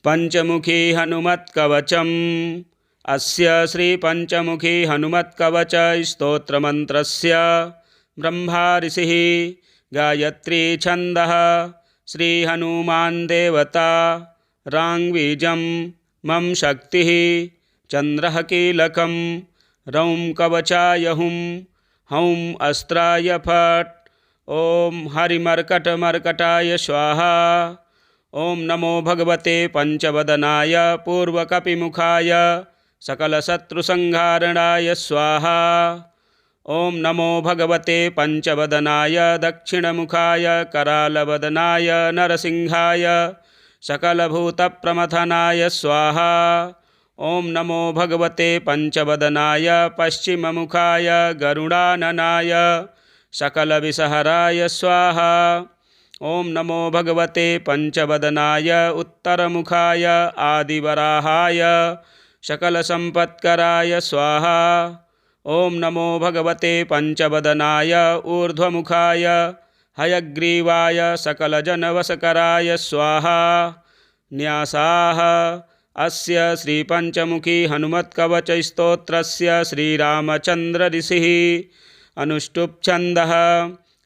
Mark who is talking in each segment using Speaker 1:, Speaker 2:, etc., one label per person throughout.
Speaker 1: पंचमुखी हनुमत्कवचम्। अस्य श्री पंचमुखी हनुमत्कवच स्तोत्रमन्त्रस्य ब्रह्मा ऋषिः गायत्री छन्दः श्री हनुमान् देवता राङ्बीजं मम शक्तिः चन्द्रः कीलकं रौं कवचाय हुं हौं अस्त्राय फट्। ॐ हरिमर्कटमर्कटाय स्वाहा। ॐ नमो भगवते पंचवदनाय पूर्वकपिमुखाय सकलशत्रुसंहारणाय स्वाहा। ॐ नमो भगवते पंचवदनाय दक्षिणमुखाय करालवदनाय नरसिंहाय सकलभूतप्रमथनाय स्वाहा। ॐ नमो भगवते पंचवदनाय पश्चिममुखाय गरुडाननाय सकलविषहराय स्वाहा। ॐ नमो भगवते पंचवदनाय उत्तरमुखाय आदिवराहाय सकलसम्पत्कराय स्वाहा। ॐ नमो भगवते पंचवदनाय ऊर्ध्वमुखाय हयग्रीवाय सकलजनवशकराय स्वाहा। न्यासाः अस्य श्रीपंचमुखी हनुमत्कवचस्तोत्रस्य श्रीरामचन्द्र ऋषिः अनुष्टुप् छन्दः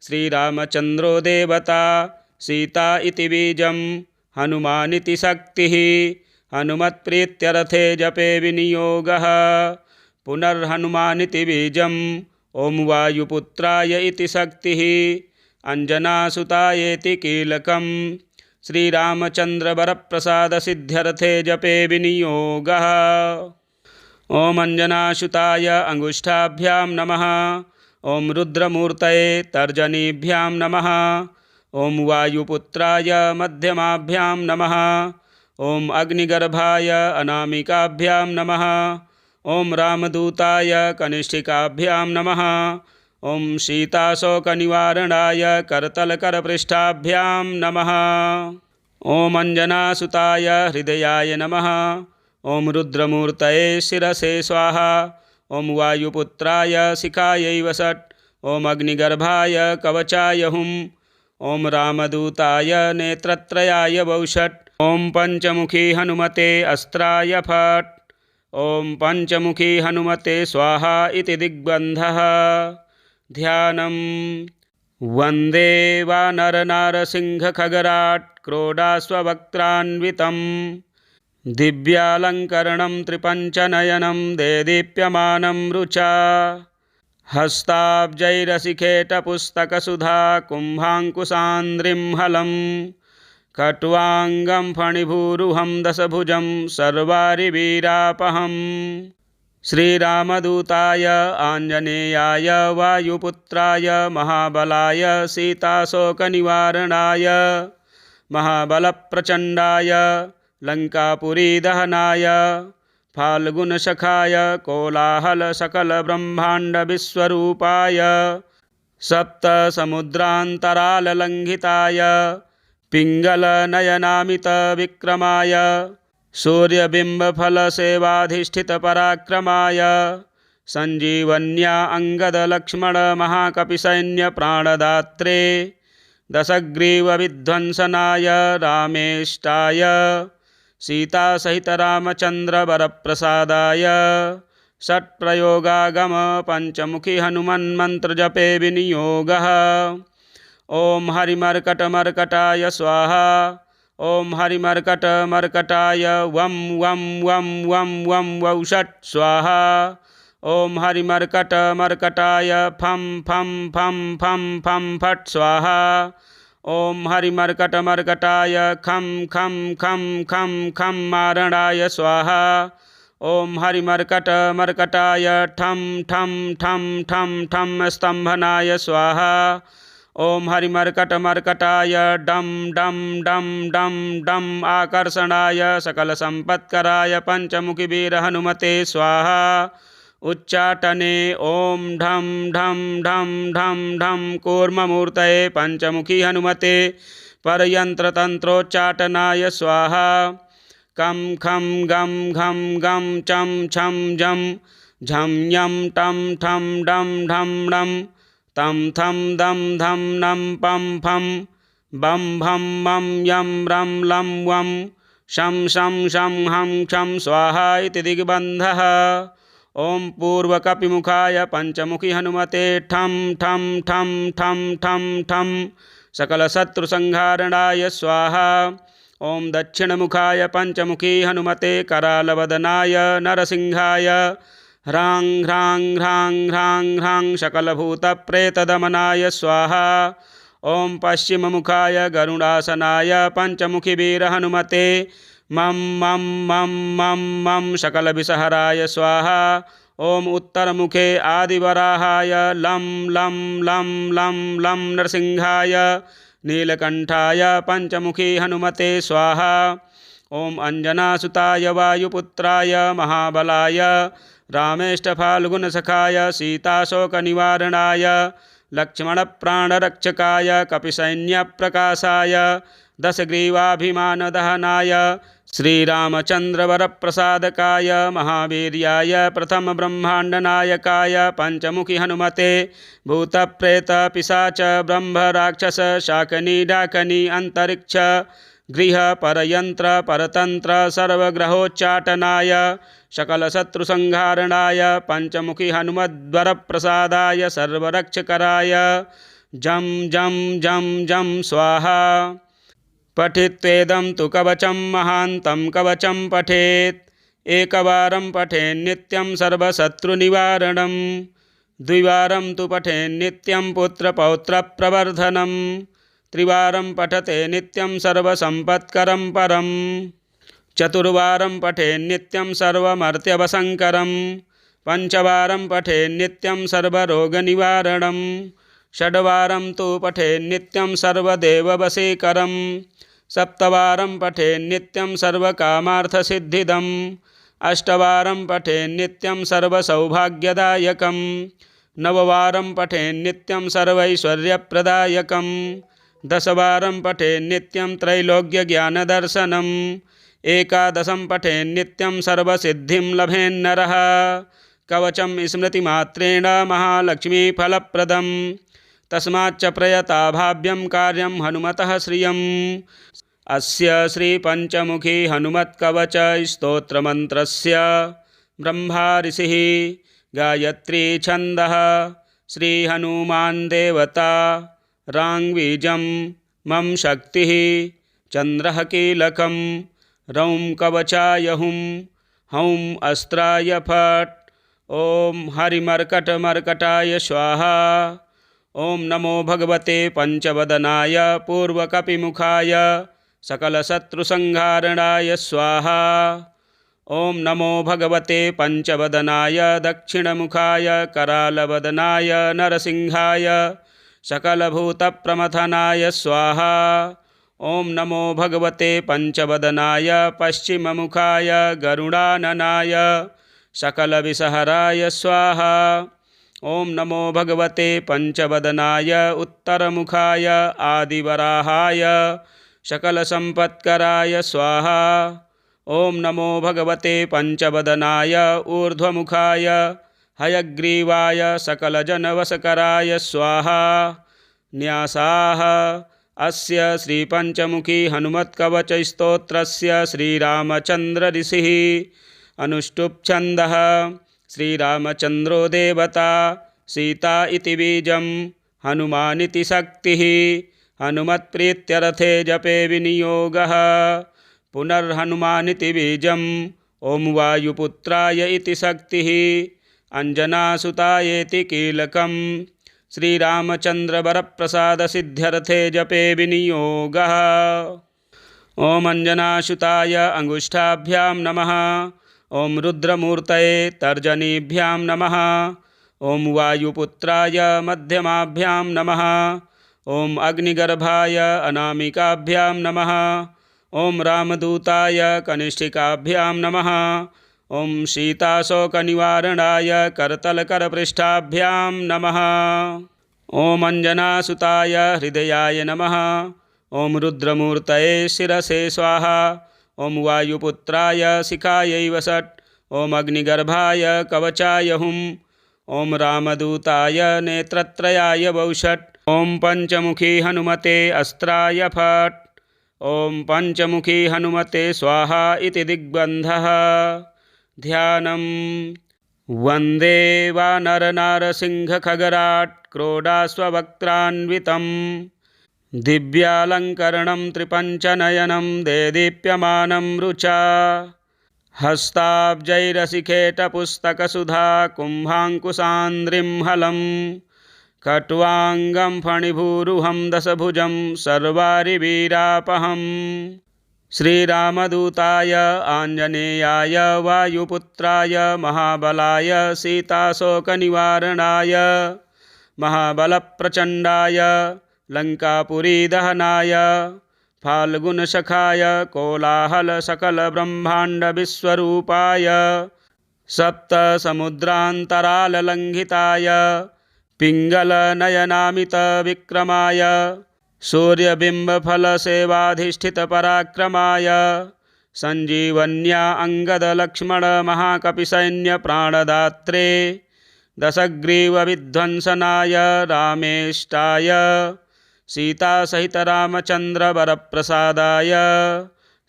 Speaker 1: श्रीरामचन्द्रो देवता सीता इति बीजं हनुमानिति शक्तिः हनुमत्प्रीत्यर्थे जपे विनियोगः। पुनर्हनुमानिति बीजं ॐ वायुपुत्राय इति शक्तिः अंजनासुतायेति कीलकं श्रीरामचन्द्रवरप्रसादसिद्ध्यर्थे जपे विनियोगः। ॐ अंजनासुताय अंगुष्ठाभ्यां नमः। ॐ रुद्रमूर्तये तर्जनीभ्यां नमः। ॐ वायुपुत्राय मध्यमाभ्यां नमः। ॐ अग्निगर्भाय अनामिकाभ्यां नमः। ॐ रामदूताय कनिष्ठिकाभ्यां नमः। ॐ सीताशोकनिवारणाय करतलकरपृष्ठाभ्यां नमः। ॐ अंजनासुताय हृदयाय नमः। ॐ रुद्रमूर्तये शिरसे स्वाहा। ॐ वायुपुत्राय शिखायै वषट्। ॐ अग्निगर्भाय कवचाय हुं। ॐ रामदूताय नेत्रत्रयाय वौषट्। ॐ पंचमुखी हनुमते अस्त्राय फट्। ॐ पंचमुखी हनुमते स्वाहा इति दिग्बन्धः। ध्यानम् वन्दे वानरनारसिंहखगराट् क्रोडाश्ववक्त्रान्वितं दिव्यालङ्करणं त्रिपञ्चनयनं देदीप्यमानं रुचा हस्ताब्जैरशिखेटपुस्तकसुधा कुम्भाङ्कुशान्द्रिं हलं खट्वाङ्गं फणिभूरुहं दशभुजं सर्वारिवीरापहम्। श्रीरामदूताय आञ्जनेयाय वायुपुत्राय महाबलाय सीताशोकनिवारणाय महाबलप्रचण्डाय लङ्कापुरीदहनाय फाल्गुनसखाय कोलाहलसकलब्रह्माण्डविश्वरूपाय सप्तसमुद्रान्तराललङ्घिताय पिङ्गलनयनामितविक्रमाय सूर्यबिम्बफलसेवाधिष्ठितपराक्रमाय सञ्जीवन्या अङ्गदलक्ष्मणमहाकपिसैन्यप्राणदात्रे दशग्रीवविध्वंसनाय रामेष्टाय सीतासहितरामचन्द्रवरप्रसादाय षट्प्रयोगागम पंचमुखी हनुमन्मन्त्रजपे विनियोगः। ॐ हरिमर्कटमर्कटाय स्वाहा। ॐ हरिमर्कटमर्कटाय वं वं वं वं वं वौषट् स्वाहा। ॐ हरिमर्कटमर्कटाय फं फं फं फं फं फट् स्वाहा। ॐ हरिमर्कटमर्कटाय खं खं खं खं खं मारणाय स्वाहा। ॐ हरिमर्कटमर्कटाय ठं ठं ठं ठं ठं स्तम्भनाय स्वाहा। ॐ हरिमर्कटमर्कटाय डं डं डं डं डं आकर्षणाय सकलसम्पत्कराय पंचमुखीवीरहनुमते स्वाहा। उच्चाटने ॐ ढं ढं ढं ढं ढं कूर्ममूर्तये पंचमुखी हनुमते परयन्त्रतन्त्रोच्चाटनाय स्वाहा। कं खं गं घं गं चं छं झं झं यं टं ठं डं ढं णं तं थं दं धं नं पं फं बं भं मं यं रं लं वं शं शं शं हं क्षं स्वाहा इति दिग्बन्धः। ॐ पूर्वकपिमुखाय पञ्चमुखी हनुमते ठं ठं ठं ठं ठं ठं सकलशत्रुसंहारणाय स्वाहा। ॐ दक्षिणमुखाय पञ्चमुखी हनुमते करालवदनाय नरसिंहाय ह्रां ह्रां ह्रां ह्रां ह्रां सकलभूतप्रेतदमनाय स्वाहा। ॐ पश्चिममुखाय गरुडासनाय पञ्चमुखी वीरहनुमते मं मं मं मं मं सकलविषहराय स्वाहा। ॐ उत्तरमुखे आदिवराहाय लं लं लं लं लं नरसिंहाय नीलकण्ठाय पञ्चमुखी हनुमते स्वाहा। ॐ अञ्जनासुताय वायुपुत्राय महाबलाय रामेष्टफाल्गुनसखाय सीताशोकनिवारणाय लक्ष्मणप्राणरक्षकाय कपिसैन्यप्रकाशाय दशग्रीवाभिमानदहनाय श्रीरामचन्द्रवरप्रसादकाय महावीर्याय प्रथमब्रह्माण्डनायकाय पञ्चमुखी हनुमते भूतप्रेतपिशाच ब्रह्मराक्षस शाकनी डाकनी अन्तरिक्ष गृह परयंत्र परतंत्र सर्वग्रहोच्चाटनाय सकलशत्रुसंहारणाय पञ्चमुखी हनुमद्वरप्रसादाय सर्वरक्षकराय जं जं जं जं स्वाहा। पठित्वेदं तु कवचं महान्तं कवचं पठेत् एकवारं पठेन्नित्यं सर्वशत्रुनिवारणं द्विवारं तु पठेन्नित्यं पुत्रपौत्रप्रवर्धनं त्रिवारं पठते नित्यं सर्वसम्पत्करं परं चतुर्वारं पठेन्नित्यं सर्वमर्त्यवसङ्करं पञ्चवारं पठेन्नित्यं सर्वरोगनिवारणं षड्वारं तु पठेन्नित्यं सर्वदेववशीकरं सप्तवारं पठेन्नित्यं सर्वकामार्थसिद्धिदम् अष्टवारं पठेन्नित्यं सर्वसौभाग्यदायकं नववारं पठेन्नित्यं सर्वैश्वर्यप्रदायकं दशवारं पठेन्नित्यं त्रैलोक्यज्ञानदर्शनम् एकादशं पठेन्नित्यं सर्वसिद्धिं लभेन्नरः कवचं स्मृतिमात्रेण महालक्ष्मीफलप्रदं तस्माच्च प्रयताभाव्यं कार्यं हनुमतः श्रियम्। अस्य श्रीपञ्चमुखी हनुमत्कवच स्तोत्रमन्त्रस्य ब्रह्मा ऋषिः गायत्री छन्दः श्रीहनुमान् देवता राङ्बीजं मम शक्तिः चन्द्रः कीलकं रौं कवचाय हुं हौं अस्त्राय फट् ॐ हरिमर्कटमर्कटाय स्वाहा। ॐ नमो भगवते पञ्चवदनाय पूर्वकपिमुखाय सकलशत्रुसंहारणाय स्वाहा। ॐ नमो भगवते पञ्चवदनाय दक्षिणमुखाय करालवदनाय नरसिंहाय सकलभूतप्रमथनाय स्वाहा। ॐ नमो भगवते पञ्चवदनाय पश्चिममुखाय गरुडाननाय सकलविषहराय स्वाहा। ॐ नमो भगवते पञ्चवदनाय उत्तरमुखाय आदिवराहाय सकलसम्पत्कराय स्वाहा। ॐ नमो भगवते पञ्चवदनाय ऊर्ध्वमुखाय हयग्रीवाय सकलजनवशकराय स्वाहा। न्यासाः अस्य श्रीपञ्चमुखी हनुमत्कवचस्तोत्रस्य श्रीरामचन्द्र ऋषिः अनुष्टुप् छन्दः श्रीरामचन्द्रो देवता सीता इति बीजं हनुमानिति शक्तिः हनुमत्प्रीत्यर्थे जपे विनियोगः पुनर्हनुमानिति बीजं ॐ वायुपुत्राय इति शक्तिः अंजनासुतायेति कीलकं श्रीरामचन्द्रवरप्रसादसिद्ध्यर्थे जपे विनियोगः। ॐ अंजनासुताय अंगुष्ठाभ्यां नमः। ॐ रुद्रमूर्तये तर्जनीभ्यां नमः। ॐ वायुपुत्राय मध्यमाभ्यां नमः। ॐ अग्निगर्भाय अनामिकाभ्यां नमः। ॐ रामदूताय कनिष्ठिकाभ्यां नमः। ॐ सीताशोकनिवारणाय करतलकरपृष्ठाभ्यां नमः। ॐ अंजनासुताय हृदयाय नमः। ॐ रुद्रमूर्तये शिरसे स्वाहा। ॐ वायुपुत्राय शिखायै वषट्। ॐ अग्निगर्भाय कवचाय हुं। ॐ रामदूताय नेत्रत्रयाय वौषट्। ॐ पञ्चमुखी हनुमते अस्त्राय फट्। ॐ पंचमुखी हनुमते स्वाहा इति दिग्बन्धः। ध्यानं वन्दे वानरनारसिंहखगराट् क्रोडास्ववक्त्रान्वितं दिव्यालङ्करणं त्रिपञ्चनयनं देदीप्यमानं रुचा हस्ताब्जैरसिखेटपुस्तकसुधा कुम्भाङ्कुशान्द्रिं हलं खट्वाङ्गं फणिभूरुहं दशभुजं सर्वारिवीरापहम् श्रीरामदूताय आञ्जनेयाय वायुपुत्राय महाबलाय सीताशोकनिवारणाय महाबलप्रचण्डाय लङ्कापुरीदहनाय फाल्गुनसखाय कोलाहलसकलब्रह्माण्डविश्वरूपाय सप्तसमुद्रान्तराललङ्घिताय पिङ्गलनयनामितविक्रमाय सूर्यबिम्बफलसेवाधिष्ठितपराक्रमाय सञ्जीवन्या अङ्गदलक्ष्मणमहाकपिसैन्यप्राणदात्रे दशग्रीवविध्वंसनाय रामेष्टाय सीतासहितरामचन्द्रवरप्रसादाय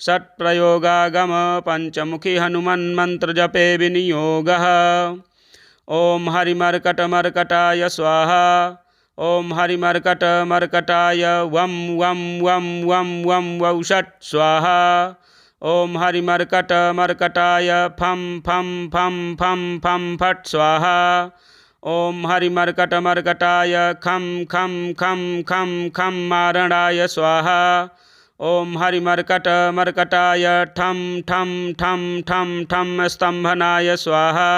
Speaker 1: षट्प्रयोगागम पंचमुखी हनुमन्मन्त्रजपे विनियोगः। ॐ हरिमर्कटमर्कटाय स्वाहा। ॐ हरिमर्कटमर्कटाय वं वं वं वं वं वौषट् स्वाहा। ॐ हरिमर्कटमर्कटाय फं फं फं फं फं फट् स्वाहा। ॐ हरिमर्कटमर्कटाय खं खं खं खं खं मारणाय स्वाहा। ॐ हरिमर्कटमर्कटाय ठं ठं ठं ठं ठं स्तम्भनाय स्वाहा।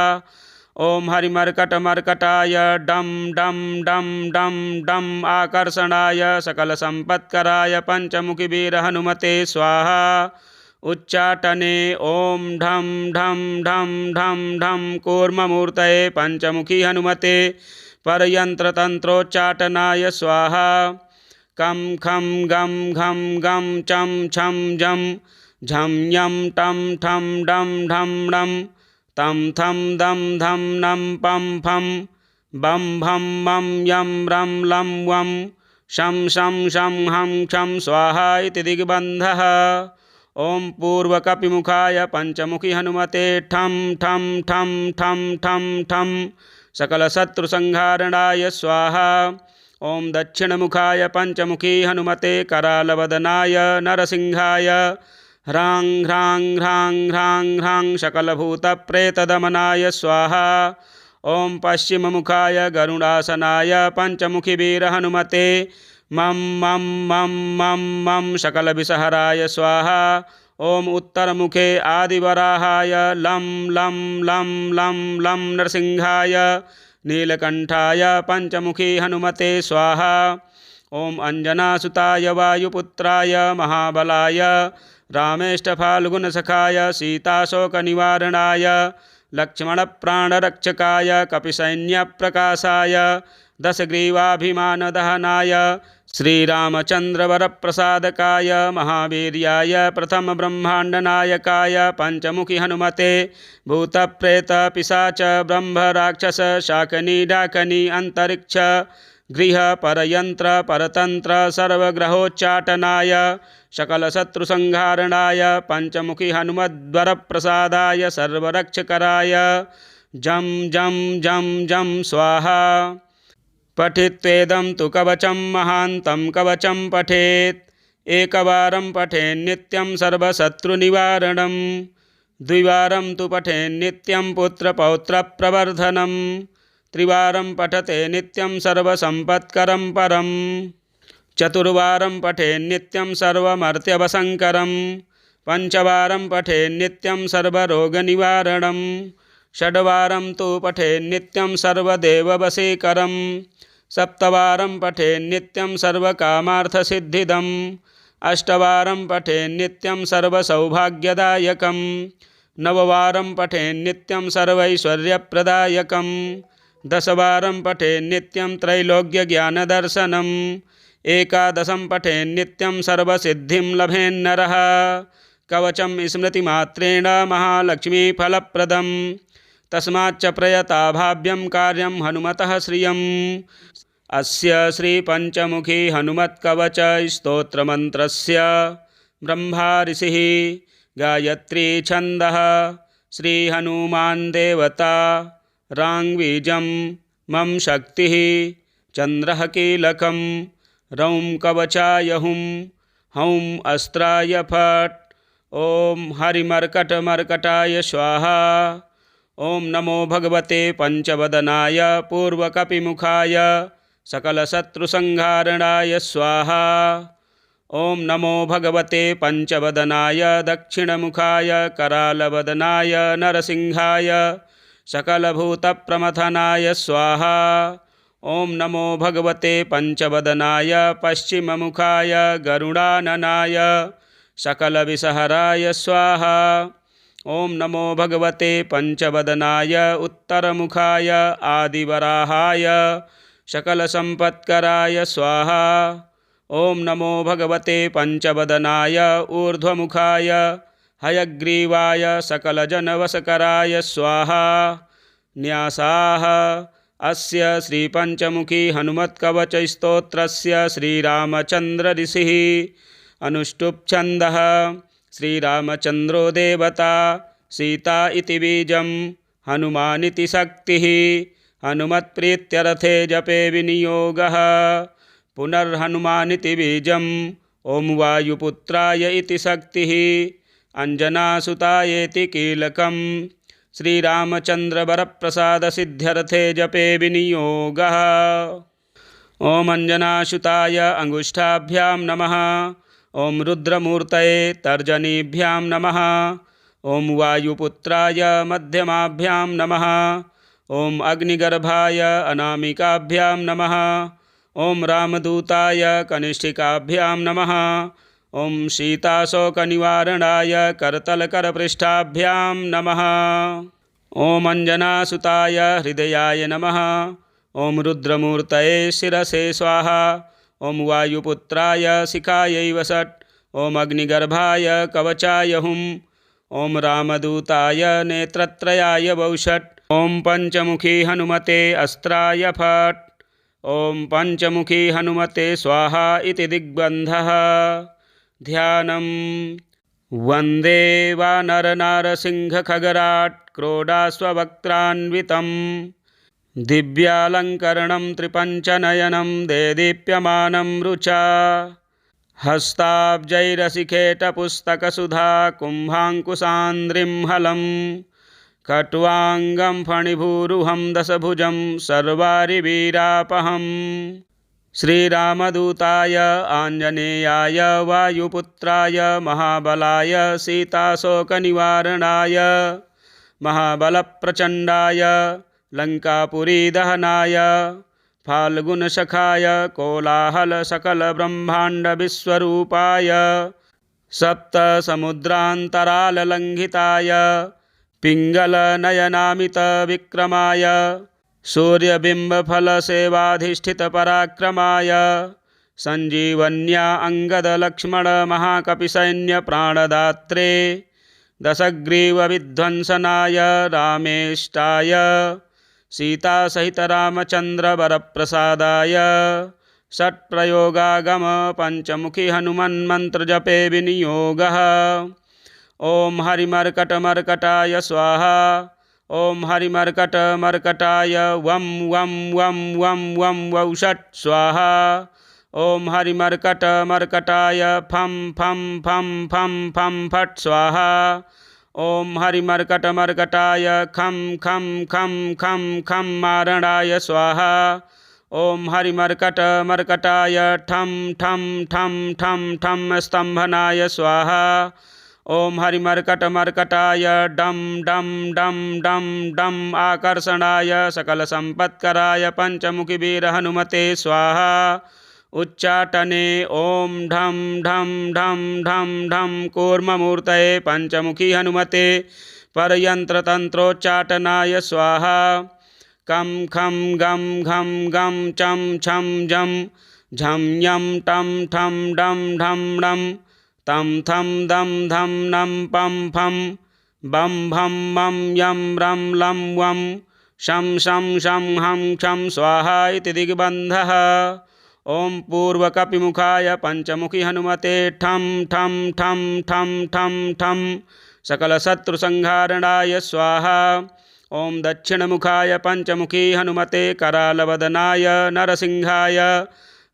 Speaker 1: ॐ हरिमर्कटमर्कटाय डं डं डं डं डं आकर्षणाय सकलसम्पत्कराय पंचमुखीवीरहनुमते स्वाहा। उच्चाटने ॐ ढं ढं ढं ढं ढं कूर्ममूर्तये पंचमुखी हनुमते परयन्त्रतन्त्रोच्चाटनाय स्वाहा। कं खं गं घं गं चं छं जं झं यं टं ठं डं ढं डं तं थं दं धं नं पं फं बं भं मं यं रं लं वं शं शं शं हं क्षं स्वाहा इति दिग्बन्धः। ॐ पूर्वकपिमुखाय पंचमुखी हनुमते ठं ठं ठं ठं ठं ठं सकलशत्रुसंहारणाय स्वाहा। ॐ दक्षिणमुखाय पंचमुखी हनुमते करालवदनाय नरसिंहाय ह्रां ह्रां ह्रां ह्रां ह्रां सकलभूतप्रेतदमनाय स्वाहा। ॐ पश्चिममुखाय गरुडासनाय पंचमुखीवीरहनुमते मं मं मं मं मं सकलविषहराय स्वाहा। ॐ उत्तरमुखे आदिवराहाय लं लं लं लं लं नरसिंहाय नीलकण्ठाय पंचमुखी हनुमते स्वाहा। ॐ अंजनासुताय वायुपुत्राय महाबलाय रामेष्टफाल्गुनसखाय सीताशोकनिवारणाय लक्ष्मणप्राणरक्षकाय कपिसैन्यप्रकाशाय दशग्रीवाभिमानदहनाय श्रीरामचन्द्रवरप्रसादकाय महावीर्याय प्रथमब्रह्माण्डनायकाय पंचमुखी हनुमते भूतप्रेतपिशाच ब्रह्मराक्षस शाकनी डाकनी अंतरिक्ष गृह परयंत्र परतंत्र सर्वग्रहोच्चाटनाय सकलशत्रुसंहारणाय पंचमुखी हनुमद्वरप्रसादाय सर्वरक्षकराय जं जं जं जं स्वाहा। पठित्वेदं तु कवचं महान्तं कवचं पठेत् एकवारं पठेन्नित्यं सर्वशत्रुनिवारणं द्विवारं तु पठेन्नित्यं पुत्रपौत्रप्रवर्धनं त्रिवारं पठते नित्यं सर्वसम्पत्करं परं चतुर्वारं पठेन्नित्यं सर्वमर्त्यवसङ्करं पंचवारं पठेन्नित्यं सर्वरोगनिवारणं षड्वारं तु पठेन्नित्यं सर्वदेववशीकरं सप्तवारं पठेन्नित्यं सर्वकामार्थसिद्धिदम् अष्टवारं पठेन्नित्यं सर्वसौभाग्यदायकं नववारं पठेन्नित्यं सर्वैश्वर्यप्रदायकं दशवारं पठेन्नित्यं त्रैलोक्यज्ञानदर्शनम् एकादशं पठेन्नित्यं सर्वसिद्धिं लभेन्नरः कवचं स्मृतिमात्रेण महालक्ष्मीफलप्रदम् तस्माच्च प्रयताभाव्यं कार्यं हनुमतः श्रियम्। अस्य श्रीपञ्चमुखी हनुमत्कवच स्तोत्रमन्त्रस्य ब्रह्मा ऋषिः गायत्री छन्दः श्रीहनुमान् देवता ऋग्बीजं मम शक्तिः चन्द्रः कीलकं रौं कवचाय हुं हौं अस्त्राय फट् ॐ हरिमर्कटमर्कटाय स्वाहा। ॐ नमो भगवते पंचवदनाय पूर्वकपिमुखाय सकलशत्रुसंहारणाय स्वाहा। ॐ नमो भगवते पंचवदनाय दक्षिणमुखाय करालवदनाय नरसिंहाय सकलभूतप्रमथनाय स्वाहा। ॐ नमो भगवते पंचवदनाय पश्चिममुखाय गरुडाननाय सकलविषहराय स्वाहा। ॐ नमो भगवते पंचवदनाय उत्तरमुखाय आदिवराहाय सकलसम्पत्कराय स्वाहा। ॐ नमो भगवते पंचवदनाय ऊर्ध्वमुखाय हयग्रीवाय सकलजनवशकराय स्वाहा। न्यासाः अस्य श्रीपञ्चमुखी हनुमत्कवचस्तोत्रस्य श्रीरामचन्द्र ऋषिः अनुष्टुप् छन्दः श्रीरामचन्द्रो देवता सीता इति बीजं हनुमानिति शक्तिः हनुमत्प्रीत्यर्थे जपे विनियोगः पुनर्हनुमानिति बीजं ॐ वायुपुत्राय इति शक्तिः अंजनासुतायेति कीलकं श्रीरामचन्द्रवरप्रसादसिद्ध्यर्थे जपे विनियोगः। ॐ अंजनासुताय अंगुष्ठाभ्यां नमः। ॐ रुद्रमूर्तये तर्जनीभ्यां नमः। ॐ वायुपुत्राय मध्यमाभ्यां नमः। ॐ अग्निगर्भाय अनामिकाभ्यां नमः। ॐ रामदूताय कनिष्ठिकाभ्यां नमः। ॐ सीताशोकनिवारणाय करतलकरपृष्ठाभ्यां नमः। ॐ अंजनासुताय हृदयाय नमः। ॐ रुद्रमूर्तये शिरसे स्वाहा। ॐ वायुपुत्राय शिखायै वषट्। ॐ अग्निगर्भाय कवचाय हुं। ॐ रामदूताय नेत्रत्रयाय वौषट्। ॐ पंचमुखी हनुमते अस्त्राय फट्। ॐ पंचमुखी हनुमते स्वाहा इति दिग्बन्धः। ध्यानं वन्दे वानरनारसिंहखगराट् क्रोडाश्ववक्त्रान्वितं दिव्यालङ्करणं त्रिपञ्चनयनं देदीप्यमानं रुचा हस्ताब्जैरशिखेटपुस्तकसुधा कुम्भाङ्कुशान्द्रिं हलं खट्वाङ्गं फणिभूरुहं दशभुजं सर्वारिवीरापहम् श्रीरामदूताय आञ्जनेयाय वायुपुत्राय महाबलाय सीताशोकनिवारणाय महाबलप्रचण्डाय लङ्कापुरीदहनाय फाल्गुनसखाय कोलाहलसकलब्रह्माण्डविश्वरूपाय सप्तसमुद्रान्तराललङ्घिताय पिङ्गलनयनामितविक्रमाय सूर्यबिम्बफलसेवाधिष्ठितपराक्रमाय सञ्जीवन्या अङ्गदलक्ष्मणमहाकपिसैन्यप्राणदात्रे दशग्रीवविध्वंसनाय रामेष्टाय सीतासहितरामचन्द्रवरप्रसादाय षट्प्रयोगागम पंचमुखी हनुमन्मन्त्रजपे विनियोगः। ॐ हरिमर्कटमर्कटाय स्वाहा। ॐ हरिमर्कटमर्कटाय वं वं वं वं वं वौषट् स्वाहा। ॐ हरिमर्कटमर्कटाय फं फं फं फं फं फट् स्वाहा। ॐ हरिमर्कटमर्कटाय खं खं खं खं खं मारणाय स्वाहा। ॐ हरिमर्कटमर्कटाय ठं ठं ठं ठं ठं स्तम्भनाय स्वाहा। ॐ हरिमर्कटमर्कटाय डं डं डं डं डं आकर्षणाय सकलसम्पत्कराय पंचमुखीवीरहनुमते स्वाहा। उच्चाटने ॐ ढं ढं ढं ढं ढं कूर्ममूर्तये पंचमुखी हनुमते परयन्त्रतन्त्रोच्चाटनाय स्वाहा। कं खं गं घं गं चं छं जं झं यं टं ठं डं ढं डं तं थं दं धं नं पं फं बं भं मं यं रं लं वं शं शं शं हं क्षं स्वाहा इति दिग्बन्धः। ॐ पूर्वकपिमुखाय पंचमुखी हनुमते ठं ठं ठं ठं ठं ठं सकलशत्रुसंहारणाय स्वाहा। ॐ दक्षिणमुखाय पंचमुखी हनुमते करालवदनाय नरसिंहाय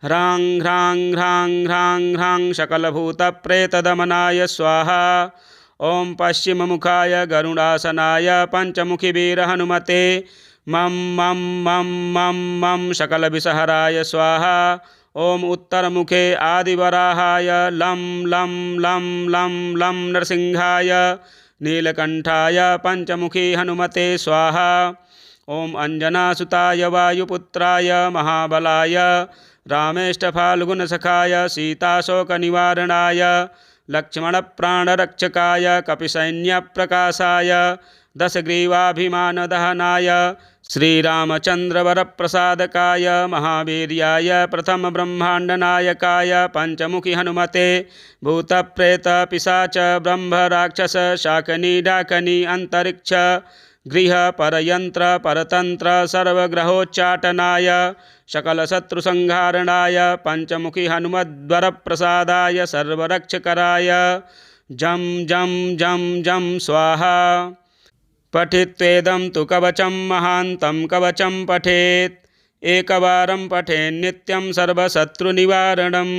Speaker 1: ह्रां ह्रां ह्रां ह्रां ह्रां सकलभूतप्रेतदमनाय स्वाहा। ॐ पश्चिममुखाय गरुडासनाय पंचमुखी वीर हनुमते मं मं मं मं मं सकलविषहराय स्वाहा। ॐ उत्तरमुखे आदिवराहाय लं लं लं लं लं नरसिंहाय नीलकंठाय पंचमुखी हनुमते स्वाहा। ॐ अंजनासुताय वायुपुत्राय महाबलाय रामेष्टफाल्गुनसखाय सीताशोकनिवारणाय लक्ष्मणप्राणरक्षकाय कपिसैन्यप्रकाशाय दशग्रीवाभिमानदहनाय श्रीरामचन्द्रवरप्रसादकाय महावीर्याय प्रथमब्रह्माण्डनायकाय पंचमुखी हनुमते भूतप्रेतपिशाच ब्रह्मराक्षस शाकनी डाकनी अंतरिक्ष गृह परयंत्र परतंत्र सर्वग्रहोच्चाटनाय सकलशत्रुसंहारणाय पंचमुखी हनुमद्वरप्रसादाय सर्वरक्षकराय जं जं जं जं स्वाहा। पठित्वेदं तु कवचं महान्तं कवचं पठेत् एकवारं पठेन्नित्यं सर्वशत्रुनिवारणं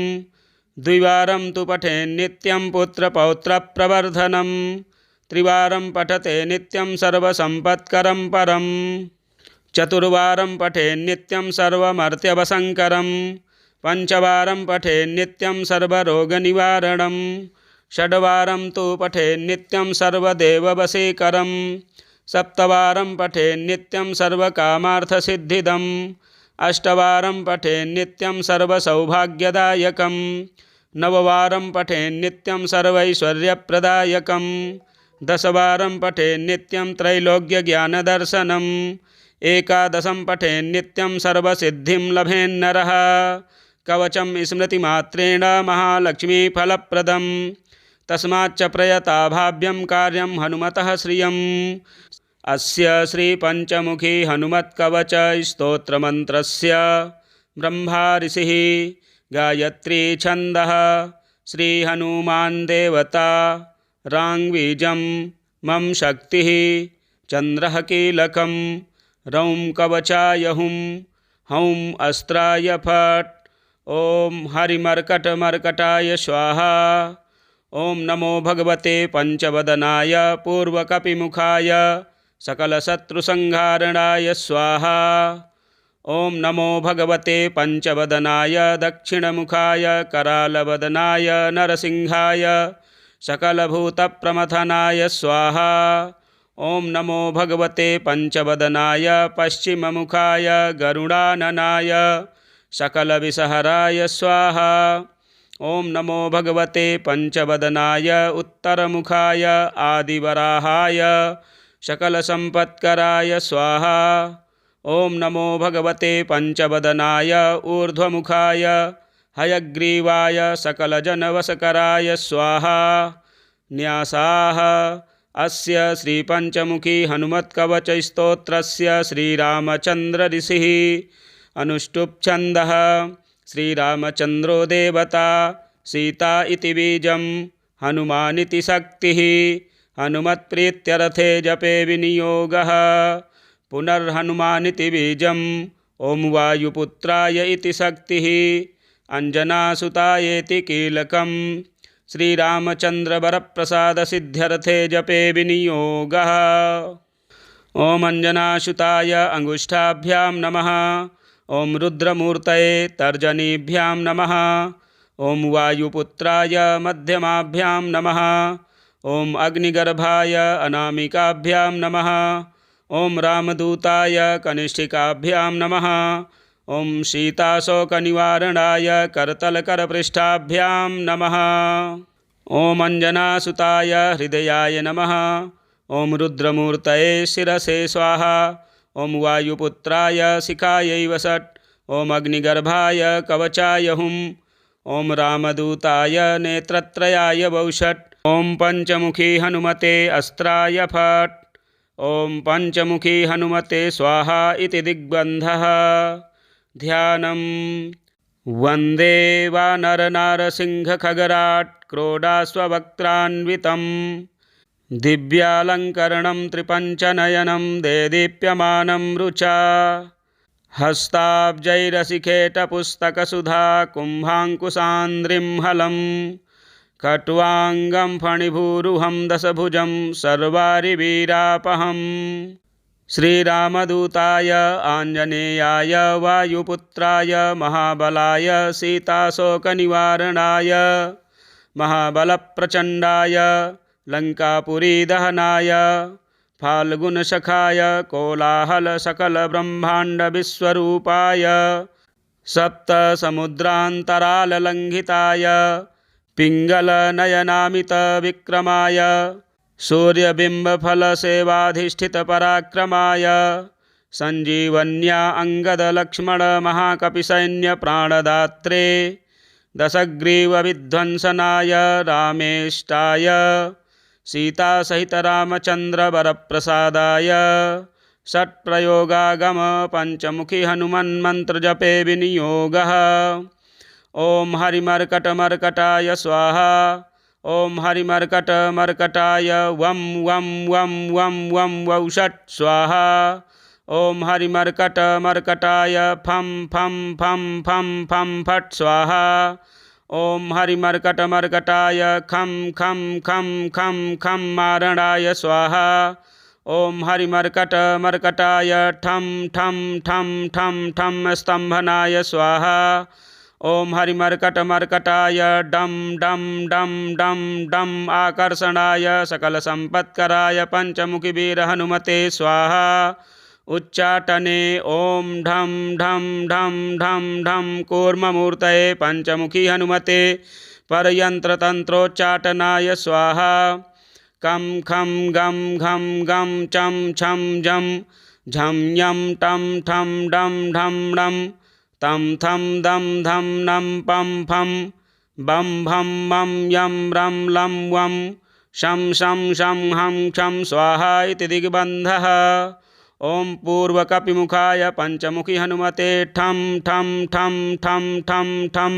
Speaker 1: द्विवारं तु पठेन्नित्यं पुत्रपौत्रप्रवर्धनं त्रिवारं पठते नित्यं सर्वसम्पत्करं परं चतुर्वारं पठेन्नित्यं सर्वमर्त्यवसङ्करं पंचवारं पठेन्नित्यं सर्वरोगनिवारणं षड्वारं तु पठेन्नित्यं सर्वदेववशीकरं सप्तवारं पठेन्नित्यं सर्वकामार्थसिद्धिदम् अष्टवारं पठेन्नित्यं सर्वसौभाग्यदायकं नववारं पठेन्नित्यं सर्वैश्वर्यप्रदायकं दशवारं पठेन्नित्यं त्रैलोक्यज्ञानदर्शनम् एकादशं पठेन्नित्यं सर्वसिद्धिं लभेन्नरः कवचं स्मृतिमात्रेण महालक्ष्मीफलप्रदम् तस्माच्च प्रयताभाव्यं कार्यं हनुमतः श्रियम्। अस्य श्रीपञ्चमुखी हनुमत्कवच स्तोत्रमन्त्रस्य ब्रह्मा ऋषिः गायत्री छन्दः श्रीहनुमान् देवता राङ्बीजं मम शक्तिः चन्द्रः कीलकं रौं कवचाय हुं हौं अस्त्राय फट् ॐ हरिमर्कटमर्कटाय स्वाहा। ॐ नमो भगवते पंचवदनाय पूर्वकपिमुखाय सकलशत्रुसंहारणाय स्वाहा। ॐ नमो भगवते पंचवदनाय दक्षिणमुखाय करालवदनाय नरसिंहाय सकलभूतप्रमथनाय स्वाहा। ॐ नमो भगवते पंचवदनाय पश्चिममुखाय गरुडाननाय सकलविषहराय स्वाहा। ॐ नमो भगवते पंचवदनाय उत्तरमुखाय आदिवराहाय सकलसम्पत्कराय स्वाहा। ॐ नमो भगवते पंचवदनाय ऊर्ध्वमुखाय हयग्रीवाय सकलजनवशकराय स्वाहा। न्यासाः अस्य श्रीपञ्चमुखी हनुमत्कवचस्तोत्रस्य श्रीरामचन्द्र ऋषिः अनुष्टुप्छन्दः श्रीरामचन्द्रो देवता सीता इति बीजं हनुमानिति शक्तिः हनुमत्प्रीत्यर्थे जपे विनियोगः पुनर्हनुमानिति बीजं ॐ वायुपुत्राय इति शक्तिः अंजनासुतायेति कीलकं श्रीरामचन्द्रवरप्रसादसिद्ध्यर्थे जपे विनियोगः। ॐ अंजनासुताय अंगुष्ठाभ्यां नमः। ॐ रुद्रमूर्तये तर्जनीभ्यां नमः। ॐ वायुपुत्राय मध्यमाभ्यां नमः। ॐ अग्निगर्भाय अनामिकाभ्यां नमः। ॐ रामदूताय कनिष्ठिकाभ्यां नमः। ॐ सीताशोकनिवारणाय करतलकरपृष्ठाभ्यां नमः। ॐ अंजनासुताय हृदयाय नमः। ॐ रुद्रमूर्तये शिरसे स्वाहा। ॐ वायुपुत्राय शिखायै वषट्। ॐ अग्निगर्भाय कवचाय हुं। ॐ रामदूताय नेत्रत्रयाय वौषट्। ॐ पंचमुखी हनुमते अस्त्राय फट्। ॐ पंचमुखी हनुमते स्वाहा इति दिग्बन्धः। ध्यानम्। वन्दे वानरनारसिंहखगराट् क्रोडास्ववक्त्रान्वितं दिव्यालङ्करणं त्रिपञ्चनयनं देदीप्यमानं रुचा हस्ताब्जैरसिखेटपुस्तकसुधा कुम्भाङ्कुशान्द्रिं हलं कट्वाङ्गं फणिभूरुहं दशभुजं सर्वारिवीरापहम् श्रीरामदूताय आञ्जनेयाय वायुपुत्राय महाबलाय सीताशोकनिवारणाय महाबलप्रचण्डाय लङ्कापुरीदहनाय फाल्गुनसखाय कोलाहलसकलब्रह्माण्डविश्वरूपाय सप्तसमुद्रान्तराललङ्घिताय पिङ्गलनयनामितविक्रमाय सूर्यबिम्बफलसेवाधिष्ठितपराक्रमाय सञ्जीवन्या अङ्गदलक्ष्मणमहाकपिसैन्यप्राणदात्रे दशग्रीवविध्वंसनाय रामेष्टाय सीतासहितरामचन्द्रवरप्रसादाय षट्प्रयोगागम पञ्चमुखी हनुमन्मन्त्रजपे विनियोगः। ॐ हरिमर्कटमर्कटाय स्वाहा। ॐ हरिमर्कटमर्कटाय वं वं वं वं वं वौषट् स्वाहा। ॐ हरिमर्कटमर्कटाय फं फं फं फं फं फट् स्वाहा। ॐ हरिमर्कटमर्कटाय खं खं खं खं खं मारणाय स्वाहा। ॐ हरिमर्कटमर्कटाय ठं ठं ठं ठं ठं स्तम्भनाय स्वाहा। ॐ हरिमर्कटमर्कटाय डं डं डं डं डं आकर्षणाय सकलसम्पत्कराय पञ्चमुखीवीरहनुमते स्वाहा। उच्चाटने ॐ ढं ढं ढं ढं ढं कूर्ममूर्तये पञ्चमुखी हनुमते परयन्त्रतन्त्रोच्चाटनाय स्वाहा। कं खं गं घं गं चं छं जं झं यं टं ठं डं ढं डं तं थं दं धं नं पं फं बं भं मं यं रं लं वं शं शं शं हं क्षं स्वाहा इति दिग्बन्धः। ॐ पूर्वकपिमुखाय पञ्चमुखी हनुमते ठं ठं ठं ठं ठं ठं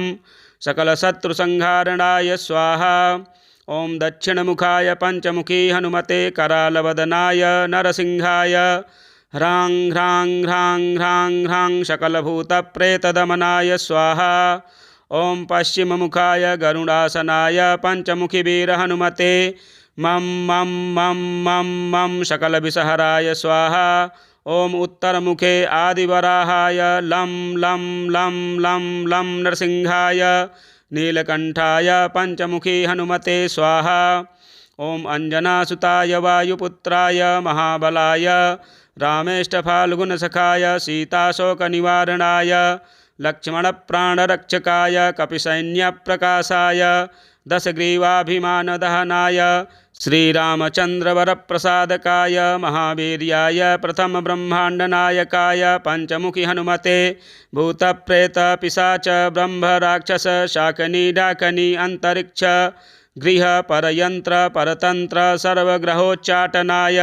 Speaker 1: सकलशत्रुसंहारणाय स्वाहा। ॐ दक्षिणमुखाय पञ्चमुखी हनुमते करालवदनाय नरसिंहाय ह्रां ह्रां ह्रां ह्रां ह्रां सकलभूतप्रेतदमनाय स्वाहा। ॐ पश्चिममुखाय गरुडासनाय पञ्चमुखीवीरहनुमते मं मं मं मं मं सकलविषहराय स्वाहा। ॐ उत्तरमुखे आदिवराहाय लं लं लं लं लं नरसिंहाय नीलकण्ठाय पञ्चमुखी हनुमते स्वाहा। ॐ अञ्जनासुताय वायुपुत्राय महाबलाय रामेष्टफाल्गुनसखाय सीताशोकनिवारणाय लक्ष्मणप्राणरक्षकाय कपिसैन्यप्रकाशाय दशग्रीवाभिमानदहनाय श्रीरामचन्द्रवरप्रसादकाय महावीर्याय प्रथमब्रह्माण्डनायकाय पञ्चमुखी हनुमते भूतप्रेतपिशाच ब्रह्मराक्षस शाकनी डाकनी अन्तरिक्ष गृह परयन्त्र परतन्त्र सर्वग्रहोच्चाटनाय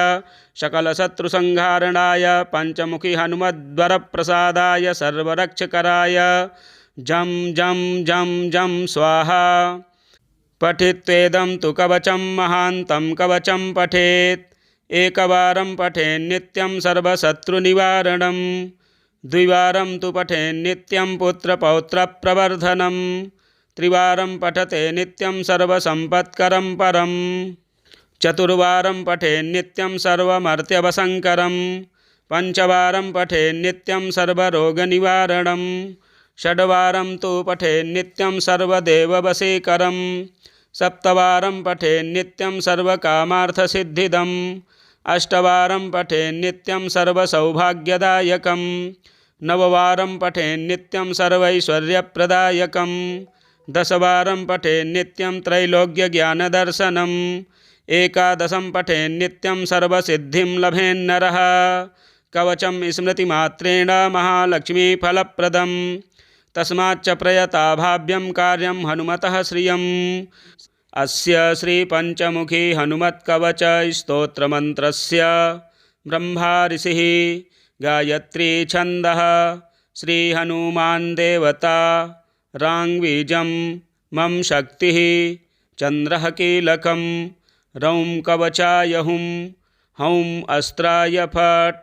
Speaker 1: सकलशत्रुसंहारणाय पञ्चमुखी हनुमद्वरप्रसादाय सर्वरक्षकराय जं जं जं जं स्वाहा। पठित्वेदं तु कवचं महान्तं कवचं पठेत् एकवारं पठेन्नित्यं सर्वशत्रुनिवारणं द्विवारं तु पठेन्नित्यं पुत्रपौत्रप्रवर्धनं त्रिवारं पठते नित्यं सर्वसम्पत्करं परं चतुर्वारं पठेन्नित्यं सर्वमर्त्यवसङ्करं पञ्चवारं पठेन्नित्यं सर्वरोगनिवारणं षड्वारं तु पठेन्नित्यं सर्वदेववशीकरं सप्तवारं पठेन्नित्यं सर्वकामार्थसिद्धिदम् अष्टवारं पठेन्नित्यं सर्वसौभाग्यदायकं नववारं पठेन्नित्यं सर्वैश्वर्यप्रदायकं दशवारं पठेन्नित्यं त्रैलोक्यज्ञानदर्शनम् एकादशं पठेन्नित्यं सर्वसिद्धिं लभेन्नरः कवचं स्मृतिमात्रेण महालक्ष्मीफलप्रदं तस्माच्च प्रयताभाव्यं कार्यं हनुमतः श्रियम् अस्य श्रीपञ्चमुखी हनुमत्कवच स्तोत्रमन्त्रस्य ब्रह्मा ऋषिः गायत्री छन्दः श्रीहनुमान् देवता राङ्वीजं मम शक्तिः चन्द्रः कीलकं रौं कवचाय हुं हौं अस्त्राय फट्।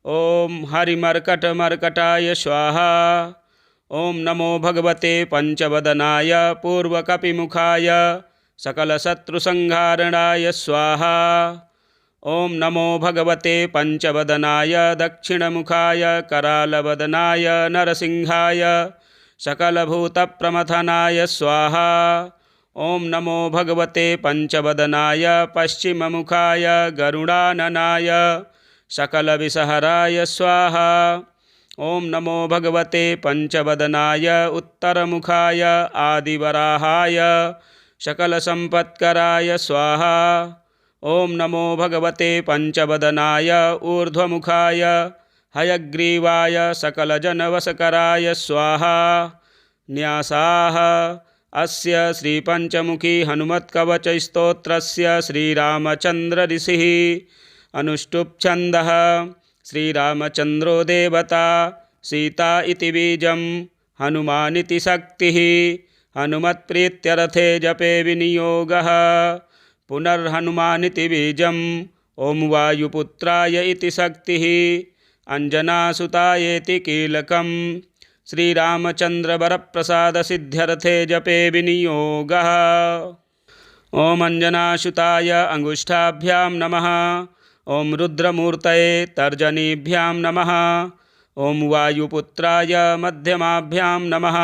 Speaker 1: ॐ हरिमर्कटमर्कटाय स्वाहा। ॐ नमो भगवते पंचवदनाय पूर्वकपिमुखाय सकलशत्रुसंहारणाय स्वाहा। ॐ नमो भगवते पंचवदनाय दक्षिणमुखाय करालवदनाय नरसिंहाय सकलभूतप्रमथनाय स्वाहा। ॐ नमो भगवते पंचवदनाय पश्चिममुखाय गरुडाननाय सकलविषहराय स्वाहा। ॐ नमो भगवते पंचवदनाय उत्तरमुखाय आदिवराहाय सकलसम्पत्कराय स्वाहा। ॐ नमो भगवते पंचवदनाय ऊर्ध्वमुखाय हयग्रीवाय सकलजनवशकराय स्वाहा। न्यासाः अस्य श्रीपञ्चमुखी हनुमत्कवचस्तोत्रस्य श्रीरामचन्द्र ऋषिः अनुष्टुप् छन्दः। श्रीरामचन्द्रो देवता सीता इति बीजं हनुमानिति शक्तिः हनुमत्प्रीत्यर्थे जपे विनियोगः। पुनर्हनुमानिति बीजं ॐ वायुपुत्राय इति शक्तिः अंजनासुतायेति कीलकं श्रीरामचन्द्रवरप्रसादसिद्ध्यर्थे जपे विनियोगः। ॐ अंजनासुताय अंगुष्ठाभ्यां नमः। ॐ रुद्रमूर्तये तर्जनीभ्यां नमः। ॐ वायुपुत्राय मध्यमाभ्यां नमः।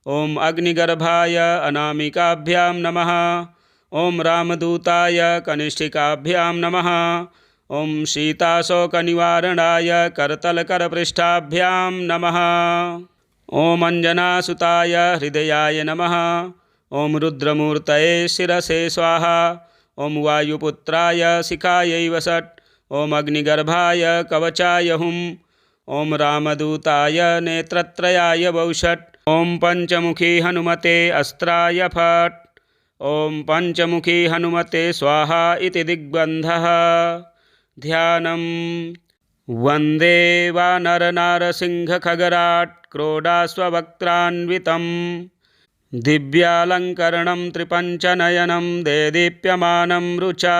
Speaker 1: ॐ अग्निगर्भाय अनामिकाभ्यां नमः। ॐ रामदूताय कनिष्ठिकाभ्यां नमः। ॐ सीताशोकनिवारणाय करतलकरपृष्ठाभ्यां नमः। ॐ अंजनासुताय हृदयाय नमः। ॐ रुद्रमूर्तये शिरसे स्वाहा। ॐ वायुपुत्राय शिखायै वषट्। ॐ अग्निगर्भाय कवचाय हुं। ॐ रामदूताय नेत्रत्रयाय वौषट्। ॐ पंचमुखी हनुमते अस्त्राय फट्। ॐ पंचमुखी हनुमते स्वाहा इति दिग्बन्धः। ध्यानं वन्दे वानरनारसिंहखगराट् क्रोडाश्ववक्त्रान्वितं दिव्यालङ्करणं त्रिपञ्चनयनं देदीप्यमानं रुचा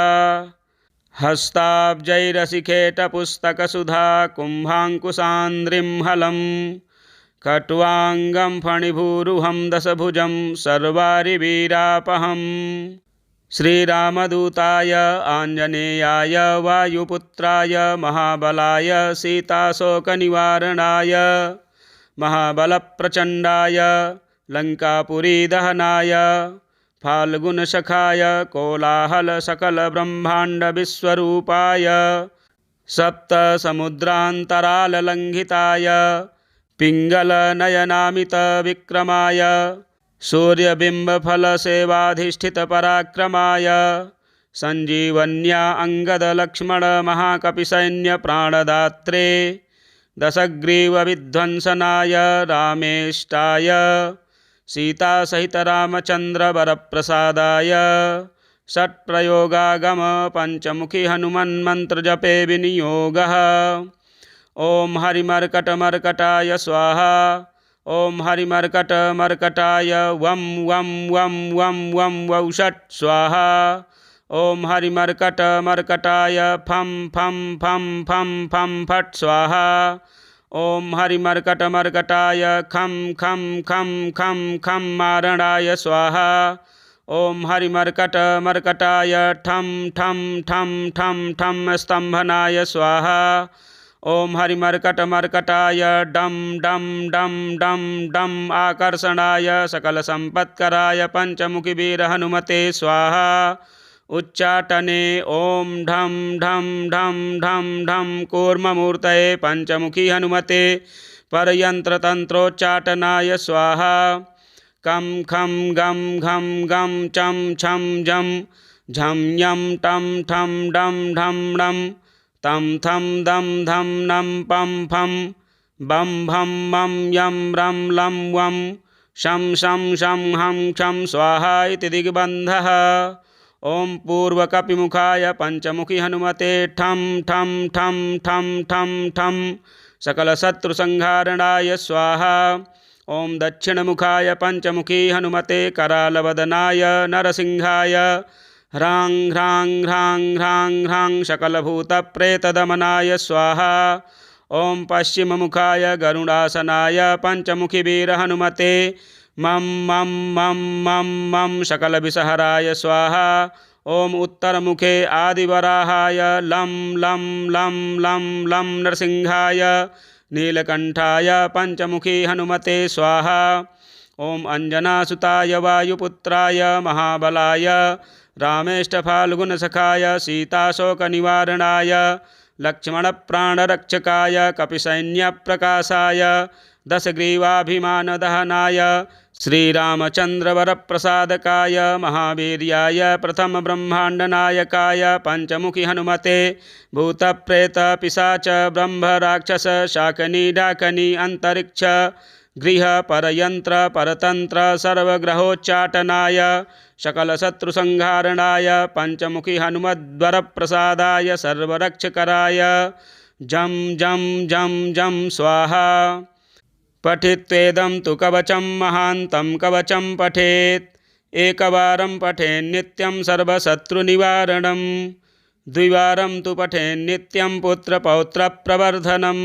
Speaker 1: हस्ताब्जैरसिखेटपुस्तकसुधा कुम्भाङ्कुशान्द्रिं हलं खट्वाङ्गं फणिभूरुहं दशभुजं सर्वारिवीरापहम्। श्रीरामदूताय आञ्जनेयाय वायुपुत्राय महाबलाय सीताशोकनिवारणाय महाबलप्रचण्डाय लङ्कापुरीदहनाय फाल्गुनसखाय कोलाहलसकलब्रह्माण्डविश्वरूपाय सप्तसमुद्रान्तराललङ्घिताय पिङ्गलनयनामितविक्रमाय सूर्यबिम्बफलसेवाधिष्ठितपराक्रमाय सञ्जीवन्या अङ्गदलक्ष्मणमहाकपिसैन्यप्राणदात्रे दशग्रीवविध्वंसनाय रामेष्टाय सीतासहितरामचन्द्रवरप्रसादाय षट्प्रयोगागम पंचमुखी हनुमन्मन्त्रजपे विनियोगः। ॐ हरिमर्कटमर्कटाय स्वाहा। ॐ हरिमर्कटमर्कटाय वं वं वं वं वं वौषट् स्वाहा। ॐ हरिमर्कटमर्कटाय फं फं फं फं फं फट् स्वाहा। ॐ हरिमर्कटमर्कटाय खं खं खं खं खं मारणाय स्वाहा। ॐ हरिमर्कटमर्कटाय ठं ठं ठं ठं ठं स्तम्भनाय स्वाहा। ॐ हरिमर्कटमर्कटाय डं डं डं डं डं आकर्षणाय सकलसम्पत्कराय पंचमुखीवीरहनुमते स्वाहा। उच्चाटने ॐ ढं ढं ढं ढं ढं कूर्ममूर्तये पंचमुखी हनुमते परयन्त्रतन्त्रोच्चाटनाय स्वाहा। कं खं गं घं गं चं छं जं झं यं टं ठं डं ढं डं तं थं दं धं नं पं फं बं भं मं यं रं लं वं शं शं शं हं क्षं स्वाहा इति दिग्बन्धः। ॐ पूर्वकपिमुखाय पंचमुखी हनुमते ठं ठं ठं ठं ठं ठं सकलशत्रुसंहारणाय स्वाहा। ॐ दक्षिणमुखाय पंचमुखी हनुमते करालवदनाय नरसिंहाय ह्रां ह्रां ह्रां ह्रां ह्रां सकलभूतप्रेतदमनाय स्वाहा। ॐ पश्चिममुखाय गरुडासनाय पंचमुखी वीर हनुमते मं मं मं मं मं सकलविषहराय स्वाहा। ॐ उत्तरमुखे आदिवराहाय लं लं लं लं लं नरसिंहाय नीलकंठाय पंचमुखी हनुमते स्वाहा। ॐ अंजनासुताय वायुपुत्राय महाबलाय रामेष्टफाल्गुनसखाय सीताशोकनिवारणाय लक्ष्मणप्राणरक्षकाय कपिसैन्यप्रकाशाय दशग्रीवाभिमानदहनाय श्रीरामचन्द्रवरप्रसादकाय महावीर्याय प्रथमब्रह्माण्डनायकाय पंचमुखी हनुमते भूतप्रेतपिशाच ब्रह्मराक्षस शाकनी डाकनी अंतरिक्ष गृह परयंत्र परतंत्र सर्वग्रहोच्चाटनाय सकलशत्रुसंहारणाय पंचमुखी हनुमद्वरप्रसादाय सर्वरक्षकराय जं जं जं जं स्वाहा। पठित्वेदं तु कवचं महान्तं कवचं पठेत् एकवारं पठेन्नित्यं सर्वशत्रुनिवारणं द्विवारं तु पठेन्नित्यं पुत्रपौत्रप्रवर्धनं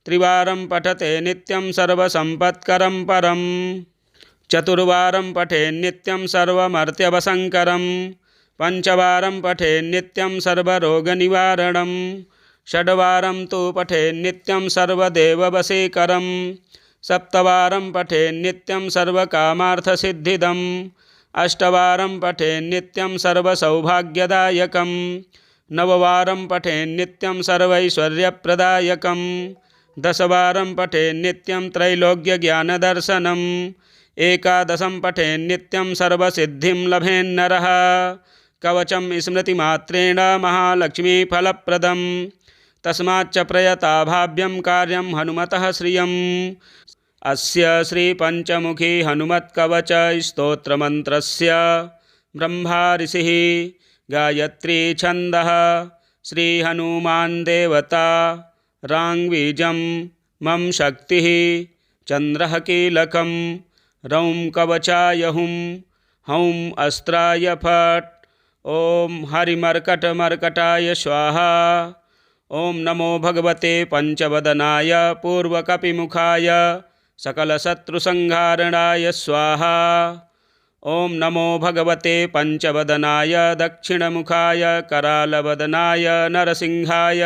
Speaker 1: त्रिवारं पठते नित्यं सर्वसम्पत्करं परं चतुर्वारं पठेन्नित्यं सर्वमर्त्यवसङ्करं पंचवारं पठेन्नित्यं सर्वरोगनिवारणं षड्वारं तु पठेन्नित्यं सर्वदेववशीकरं सप्तवारं पठेन्नित्यं सर्वकामार्थसिद्धिदम् अष्टवारं पठेन्नित्यं सर्वसौभाग्यदायकं नववारं पठेन्नित्यं सर्वैश्वर्यप्रदायकं दशवारं पठेन्नित्यं त्रैलोक्यज्ञानदर्शनम् एकादशं पठेन्नित्यं सर्वसिद्धिं लभेन्नरः कवचं स्मृतिमात्रेण महालक्ष्मीफलप्रदम् तस्माच्च प्रयताभाव्यं कार्यं हनुमतः श्रियम्। अस्य श्रीपञ्चमुखी हनुमत्कवच स्तोत्रमन्त्रस्य ब्रह्मा ऋषिः गायत्री छन्दः श्रीहनुमान् देवता राङ्बीजं मम शक्तिः चन्द्रः कीलकं रौं कवचाय हुं हौं अस्त्राय फट् ॐ हरिमर्कटमर्कटाय स्वाहा। ॐ नमो भगवते पंचवदनाय पूर्वकपिमुखाय सकलशत्रुसंहारणाय स्वाहा। ॐ नमो भगवते पंचवदनाय दक्षिणमुखाय करालवदनाय नरसिंहाय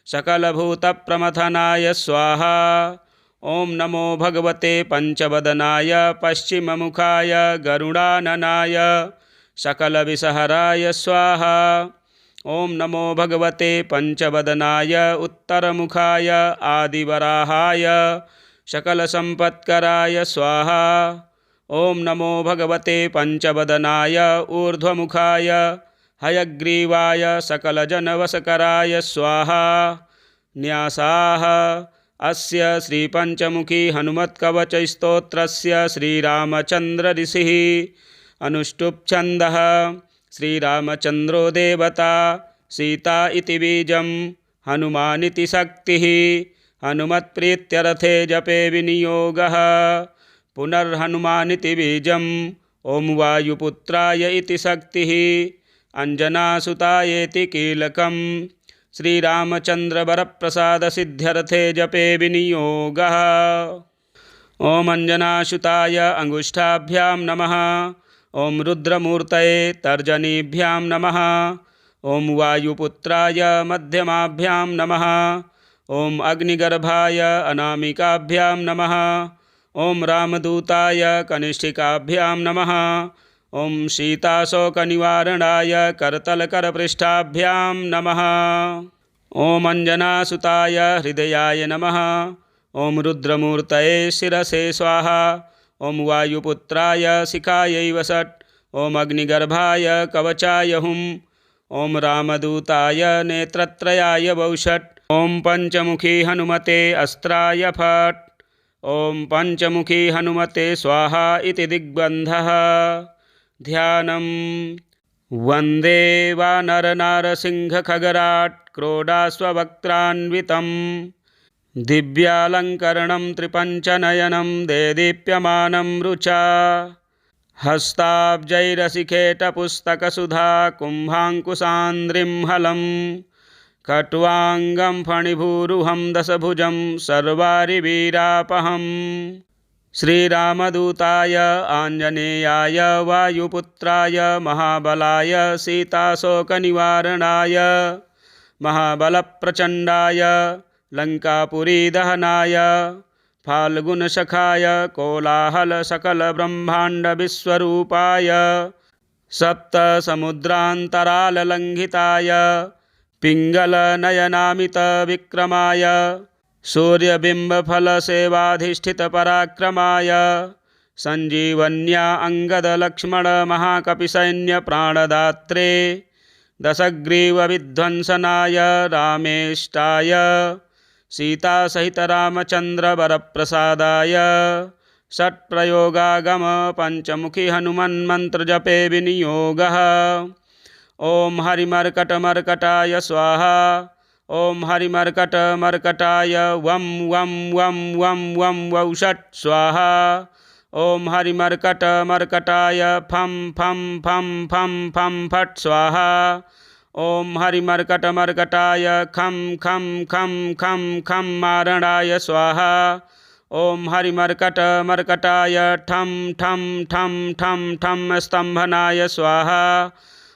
Speaker 1: सकलभूतप्रमथनाय स्वाहा। ॐ नमो भगवते पंचवदनाय पश्चिममुखाय गरुडाननाय सकलविषहराय स्वाहा। ॐ नमो भगवते पंचवदनाय उत्तरमुखाय आदिवराहाय सकलसम्पत्कराय स्वाहा। ॐ नमो भगवते पंचवदनाय ऊर्ध्वमुखाय हयग्रीवाय सकलजनवशकराय स्वाहा। न्यासाः अस्य श्रीपञ्चमुखी हनुमत्कवचस्तोत्रस्य श्रीरामचन्द्र ऋषिः अनुष्टुप्छन्दः श्रीरामचन्द्रो देवता सीता इति बीजं हनुमानिति शक्तिः हनुमत्प्रीत्यर्थे जपे विनियोगः पुनर्हनुमानिति बीजं ॐ वायुपुत्राय इति शक्तिः अंजनासुतायेति कीलकं श्रीरामचन्द्रवरप्रसादसिद्ध्यर्थे जपे विनियोगः। ॐ अंजनासुताय अंगुष्ठाभ्यां नमः। ॐ रुद्रमूर्तये तर्जनीभ्यां नमः। ॐ वायुपुत्राय मध्यमाभ्यां नमः। ॐ अग्निगर्भाय अनामिकाभ्यां नमः। ॐ रामदूताय कनिष्ठिकाभ्यां नमः। ॐ सीताशोकनिवारणाय करतलकरपृष्ठाभ्यां नमः। ॐ अंजनासुताय हृदयाय नमः। ॐ रुद्रमूर्तये शिरसे स्वाहा। ॐ वायुपुत्राय शिखायै वषट्। ॐ अग्निगर्भाय कवचाय हुं। ॐ रामदूताय नेत्रत्रयाय वौषट्। ॐ पंचमुखी हनुमते अस्त्राय फट्। ॐ पंचमुखी हनुमते स्वाहा इति दिग्बन्धः। ध्यानं वन्दे वानरनारसिंहखगराट् क्रोडाश्ववक्त्रान्वितं दिव्यालङ्करणं त्रिपञ्चनयनं देदीप्यमानं रुचा हस्ताब्जैरसिखेटपुस्तकसुधा कुम्भाङ्कुशान्द्रिं हलं खट्वाङ्गं फणिभूरुहं दशभुजं सर्वारिवीरापहम् श्रीरामदूताय आञ्जनेयाय वायुपुत्राय महाबलाय सीताशोकनिवारणाय महाबलप्रचण्डाय लङ्कापुरीदहनाय फाल्गुनसखाय कोलाहलसकलब्रह्माण्डविश्वरूपाय सप्तसमुद्रान्तराललङ्घिताय पिङ्गलनयनामितविक्रमाय सूर्यबिम्बफलसेवाधिष्ठितपराक्रमाय सञ्जीवन्या अङ्गदलक्ष्मणमहाकपिसैन्यप्राणदात्रे दशग्रीवविध्वंसनाय रामेष्टाय सीतासहितरामचन्द्रवरप्रसादाय षट्प्रयोगागम पञ्चमुखी हनुमन्मन्त्रजपे विनियोगः। ॐ हरिमर्कटमर्कटाय स्वाहा। ॐ हरिमर्कटमर्कटाय वं वं वं वं वं वौषट् स्वाहा। ॐ हरिमर्कटमर्कटाय फं फं फं फं फं फट् स्वाहा। ॐ हरिमर्कटमर्कटाय खं खं खं खं खं मारणाय स्वाहा। ॐ हरिमर्कटमर्कटाय ठं ठं ठं ठं ठं स्तम्भनाय स्वाहा।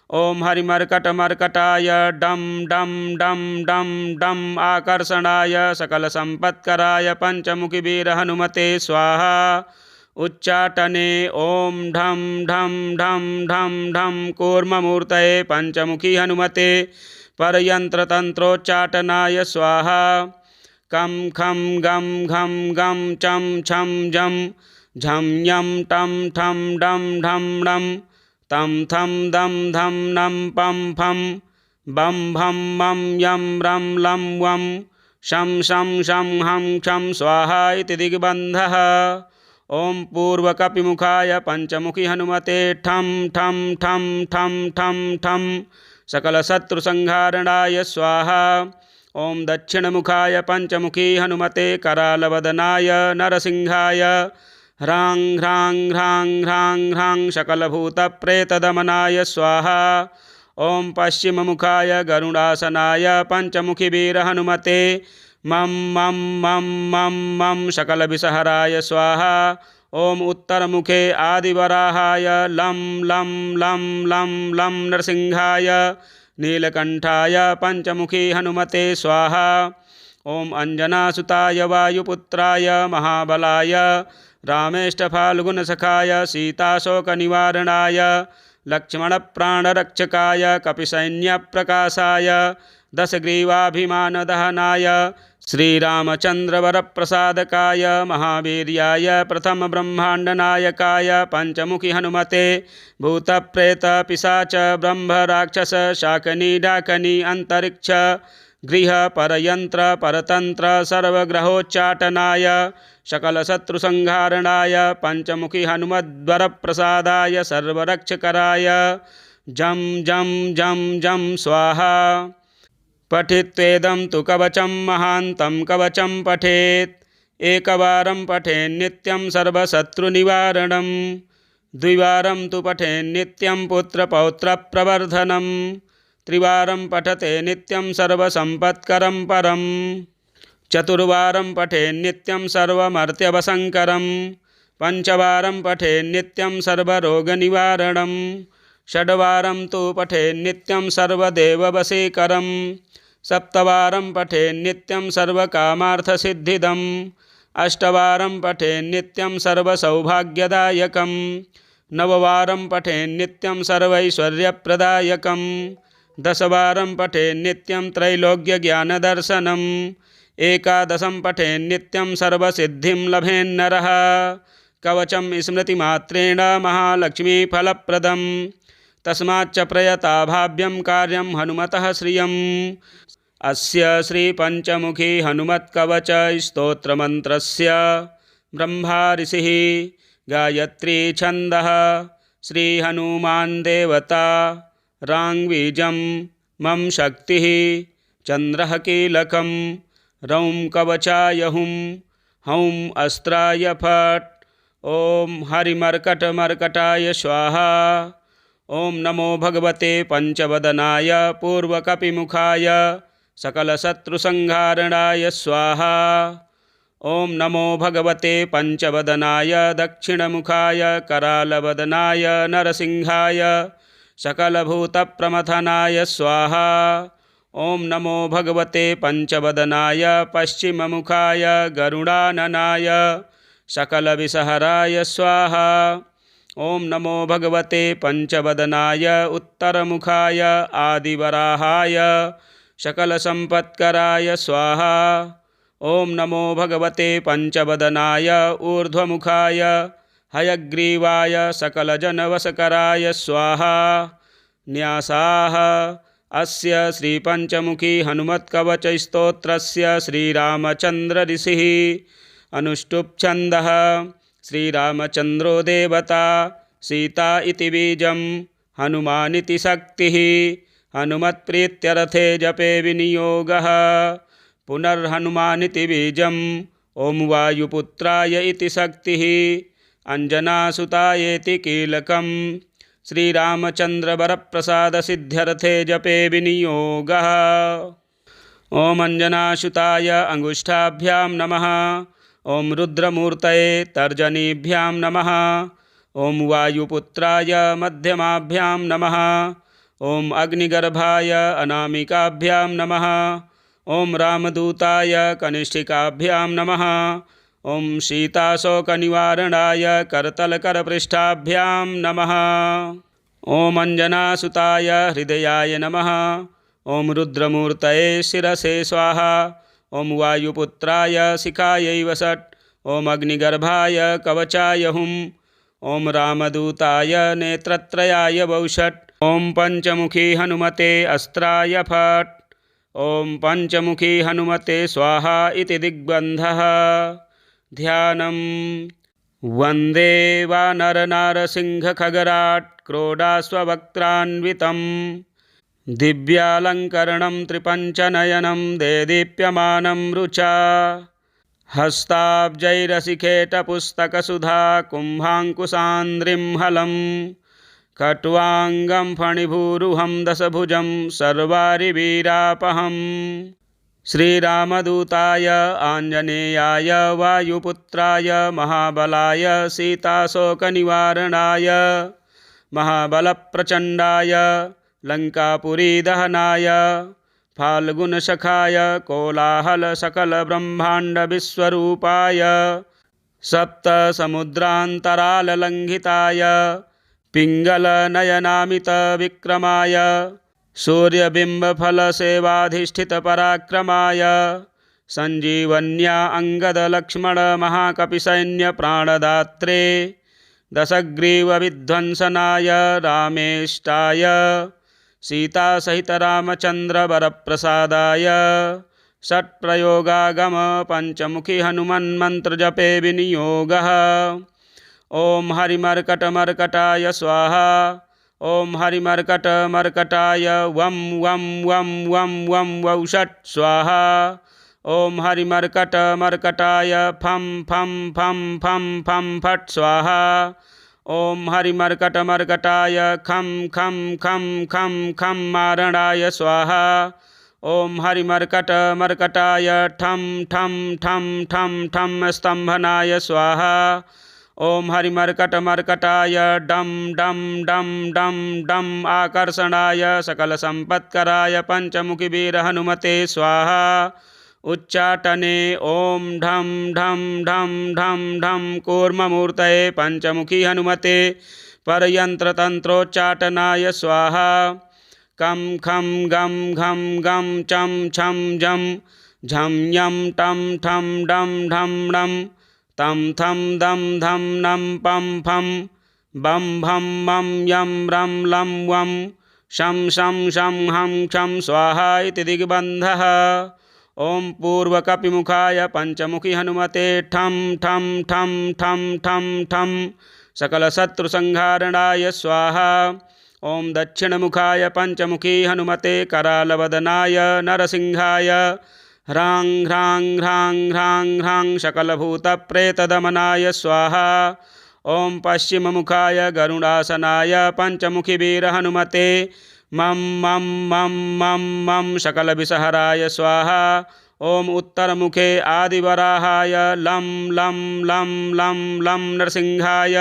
Speaker 1: ॐ हरिमर्कटमर्कटाय डं डं डं डं डं आकर्षणाय सकलसम्पत्कराय पञ्चमुखीवीरहनुमते स्वाहा। उच्चाटने ॐ ढं ढं ढं ढं ढं कूर्ममूर्तये पञ्चमुखी हनुमते परयन्त्रतन्त्रोच्चाटनाय स्वाहा। कं खं गं घं गं चं छं जं झं यं टं ठं डं ढं णं तं थं दं धं नं पं फं बं भं मं यं रं लं वं शं शं शं हं क्षं स्वाहा इति दिग्बन्धः। ॐ पूर्वकपिमुखाय पञ्चमुखी हनुमते ठं ठं ठं ठं ठं ठं सकलशत्रुसंहारणाय स्वाहा। ॐ दक्षिणमुखाय पञ्चमुखी हनुमते करालवदनाय नरसिंहाय ह्रां ह्रां ह्रां ह्रां ह्रां सकलभूतप्रेतदमनाय स्वाहा। ॐ पश्चिममुखाय गरुडासनाय पञ्चमुखीवीरहनुमते मं मं मं मं मं सकलविषहराय स्वाहा। ॐ उत्तरमुखे आदिवराहाय लं लं लं लं लं नरसिंहाय नीलकण्ठाय पञ्चमुखी हनुमते स्वाहा। ॐ अञ्जनासुताय वायुपुत्राय महाबलाय रामेष्टफाल्गुनसखाय सीताशोकनिवारणाय लक्ष्मणप्राणरक्षकाय कपिसैन्यप्रकाशाय दशग्रीवाभिमानदहनाय श्रीरामचन्द्रवरप्रसादकाय महावीर्याय प्रथमब्रह्माण्डनायकाय पञ्चमुखी हनुमते भूतप्रेतपिशाच ब्रह्मराक्षस शाकनी डाकनी अन्तरिक्ष गृह परयंत्र परतंत्र सर्वग्रहोच्चाटनाय सकलशत्रुसंहारणाय पञ्चमुखी हनुमद्वरप्रसादाय सर्वरक्षकराय जं जं जं जं स्वाहा। पठित्वेदं तु कवचं महान्तं कवचं पठेत् एकवारं पठेन्नित्यं सर्वशत्रुनिवारणं द्विवारं तु पठेन्नित्यं पुत्रपौत्रप्रवर्धनं त्रिवारं पठते नित्यं सर्वसम्पत्करं परं चतुर्वारं पठेन्नित्यं सर्वमर्त्यवसङ्करं पञ्चवारं पठेन्नित्यं सर्वरोगनिवारणं षड्वारं तु पठेन्नित्यं सर्वदेववशीकरं सप्तवारं पठेन्नित्यं सर्वकामार्थसिद्धिदम् अष्टवारं पठेन्नित्यं सर्वसौभाग्यदायकं नववारं पठेन्नित्यं सर्वैश्वर्यप्रदायकं दशवारं पठेन्नित्यं त्रैलोक्यज्ञानदर्शनम् एकादशं पठेन्नित्यं सर्वसिद्धिं लभेन्नरः कवचं स्मृतिमात्रेण महालक्ष्मीफलप्रदं तस्माच्च प्रयताभाव्यं कार्यं हनुमतः श्रियम् अस्य श्रीपञ्चमुखी हनुमत्कवच स्तोत्रमन्त्रस्य ब्रह्मा ऋषिः गायत्री छन्दः श्रीहनुमान् देवता राङ्बीजं मम शक्तिः चन्द्रः कीलकं रौं कवचाय हुं हौं अस्त्राय फट्। ॐ हरिमर्कटमर्कटाय स्वाहा। ॐ नमो भगवते पंचवदनाय पूर्वकपिमुखाय सकलशत्रुसंहारणाय स्वाहा। ॐ नमो भगवते पंचवदनाय दक्षिणमुखाय करालवदनाय नरसिंहाय सकलभूतप्रमथनाय स्वाहा। ॐ नमो भगवते पंचवदनाय पश्चिममुखाय गरुडाननाय सकलविषहराय स्वाहा। ॐ नमो भगवते पंचवदनाय उत्तरमुखाय आदिवराहाय सकलसम्पत्कराय स्वाहा। ॐ नमो भगवते पंचवदनाय ऊर्ध्वमुखाय हयग्रीवाय सकलजनवशकराय स्वाहा। न्यासाः अस्य श्रीपञ्चमुखी हनुमत्कवचस्तोत्रस्य श्रीरामचन्द्र ऋषिः अनुष्टुप् छन्दः। श्रीरामचन्द्रो देवता सीता इति बीजं हनुमानिति शक्तिः। हनुमत्प्रीत्यर्थे जपे विनियोगः। पुनर्हनुमानिति बीजं ॐ वायुपुत्राय इति शक्तिः। अंजनासुतायेति कीलकं श्रीरामचन्द्रवरप्रसादसिद्ध्यर्थे जपे विनियोगः। ॐ अंजनासुताय अंगुष्ठाभ्यां नमः। ॐ रुद्रमूर्तये तर्जनीभ्यां नमः। ॐ वायुपुत्राय मध्यमाभ्यां नमः। ॐ अग्निगर्भाय अनामिकाभ्यां नमः। ॐ रामदूताय कनिष्ठिकाभ्यां नमः। ॐ सीताशोकनिवारणाय करतलकरपृष्ठाभ्यां नमः। ॐ अंजनासुताय हृदयाय नमः। ॐ रुद्रमूर्तये शिरसे स्वाहा। ॐ वायुपुत्राय शिखायै वषट्। ॐ अग्निगर्भाय कवचाय हुं। ॐ रामदूताय नेत्रत्रयाय वौषट्। ॐ पंचमुखी हनुमते अस्त्राय फट्। ॐ पंचमुखी हनुमते स्वाहा इति दिग्बन्धः। ध्यानं वन्दे वानरनारसिंहखगराट् क्रोडाश्ववक्त्रान्वितं दिव्यालङ्करणं त्रिपञ्चनयनं देदीप्यमानं रुचा। हस्ताब्जैरसिखेटपुस्तकसुधा कुम्भाङ्कुशान्द्रिं हलं खट्वाङ्गं फणिभूरुहं दशभुजं सर्वारिवीरापहम्। श्रीरामदूताय आञ्जनेयाय वायुपुत्राय महाबलाय सीताशोकनिवारणाय महाबलप्रचण्डाय लङ्कापुरीदहनाय फाल्गुनसखाय कोलाहलसकलब्रह्माण्डविश्वरूपाय सप्तसमुद्रान्तराललङ्घिताय पिङ्गलनयनामितविक्रमाय सूर्यबिम्बफलसेवाधिष्ठितपराक्रमाय सञ्जीवन्या अङ्गदलक्ष्मणमहाकपिसैन्यप्राणदात्रे दशग्रीवविध्वंसनाय रामेष्टाय सीतासहितरामचन्द्रवरप्रसादाय षट्प्रयोगागम पंचमुखी हनुमन्मन्त्रजपे विनियोगः। ॐ हरिमर्कटमर्कटाय स्वाहा। ॐ हरिमर्कटमर्कटाय वं वं वं वं वं वौषट् स्वाहा। ॐ हरिमर्कटमर्कटाय फं फं फं फं फं फट् स्वाहा। ॐ हरिमर्कटमर्कटाय खं खं खं खं खं मारणाय स्वाहा। ॐ हरिमर्कटमर्कटाय ठं ठं ठं ठं ठं स्तम्भनाय स्वाहा। ॐ हरिमर्कटमर्कटाय डं डं डं डं डं आकर्षणाय सकलसम्पत्कराय पंचमुखीवीरहनुमते स्वाहा। उच्चाटने ॐ ढं ढं ढं ढं ढं कूर्ममूर्तये पंचमुखी हनुमते परयन्त्रतन्त्रोच्चाटनाय स्वाहा। कं खं गं घं गं चं छं जं झं यं टं ठं डं ढं णं तं थं दं धं नं पं फं बं भं मं यं रं लं वं शं शं शं हं क्षं स्वाहा इति दिग्बन्धः। ॐ पूर्वकपिमुखाय पंचमुखी हनुमते ठं ठं ठं ठं ठं ठं सकलशत्रुसंहारणाय स्वाहा। ॐ दक्षिणमुखाय पंचमुखी हनुमते करालवदनाय नरसिंहाय ह्रां ह्रां ह्रां ह्रां ह्रां सकलभूतप्रेतदमनाय स्वाहा। ॐ पश्चिममुखाय गरुडासनाय पञ्चमुखिवीरहनुमते मं मं मं मं मं सकलविषहराय स्वाहा। ॐ उत्तरमुखे आदिवराहाय लं लं लं लं लं नरसिंहाय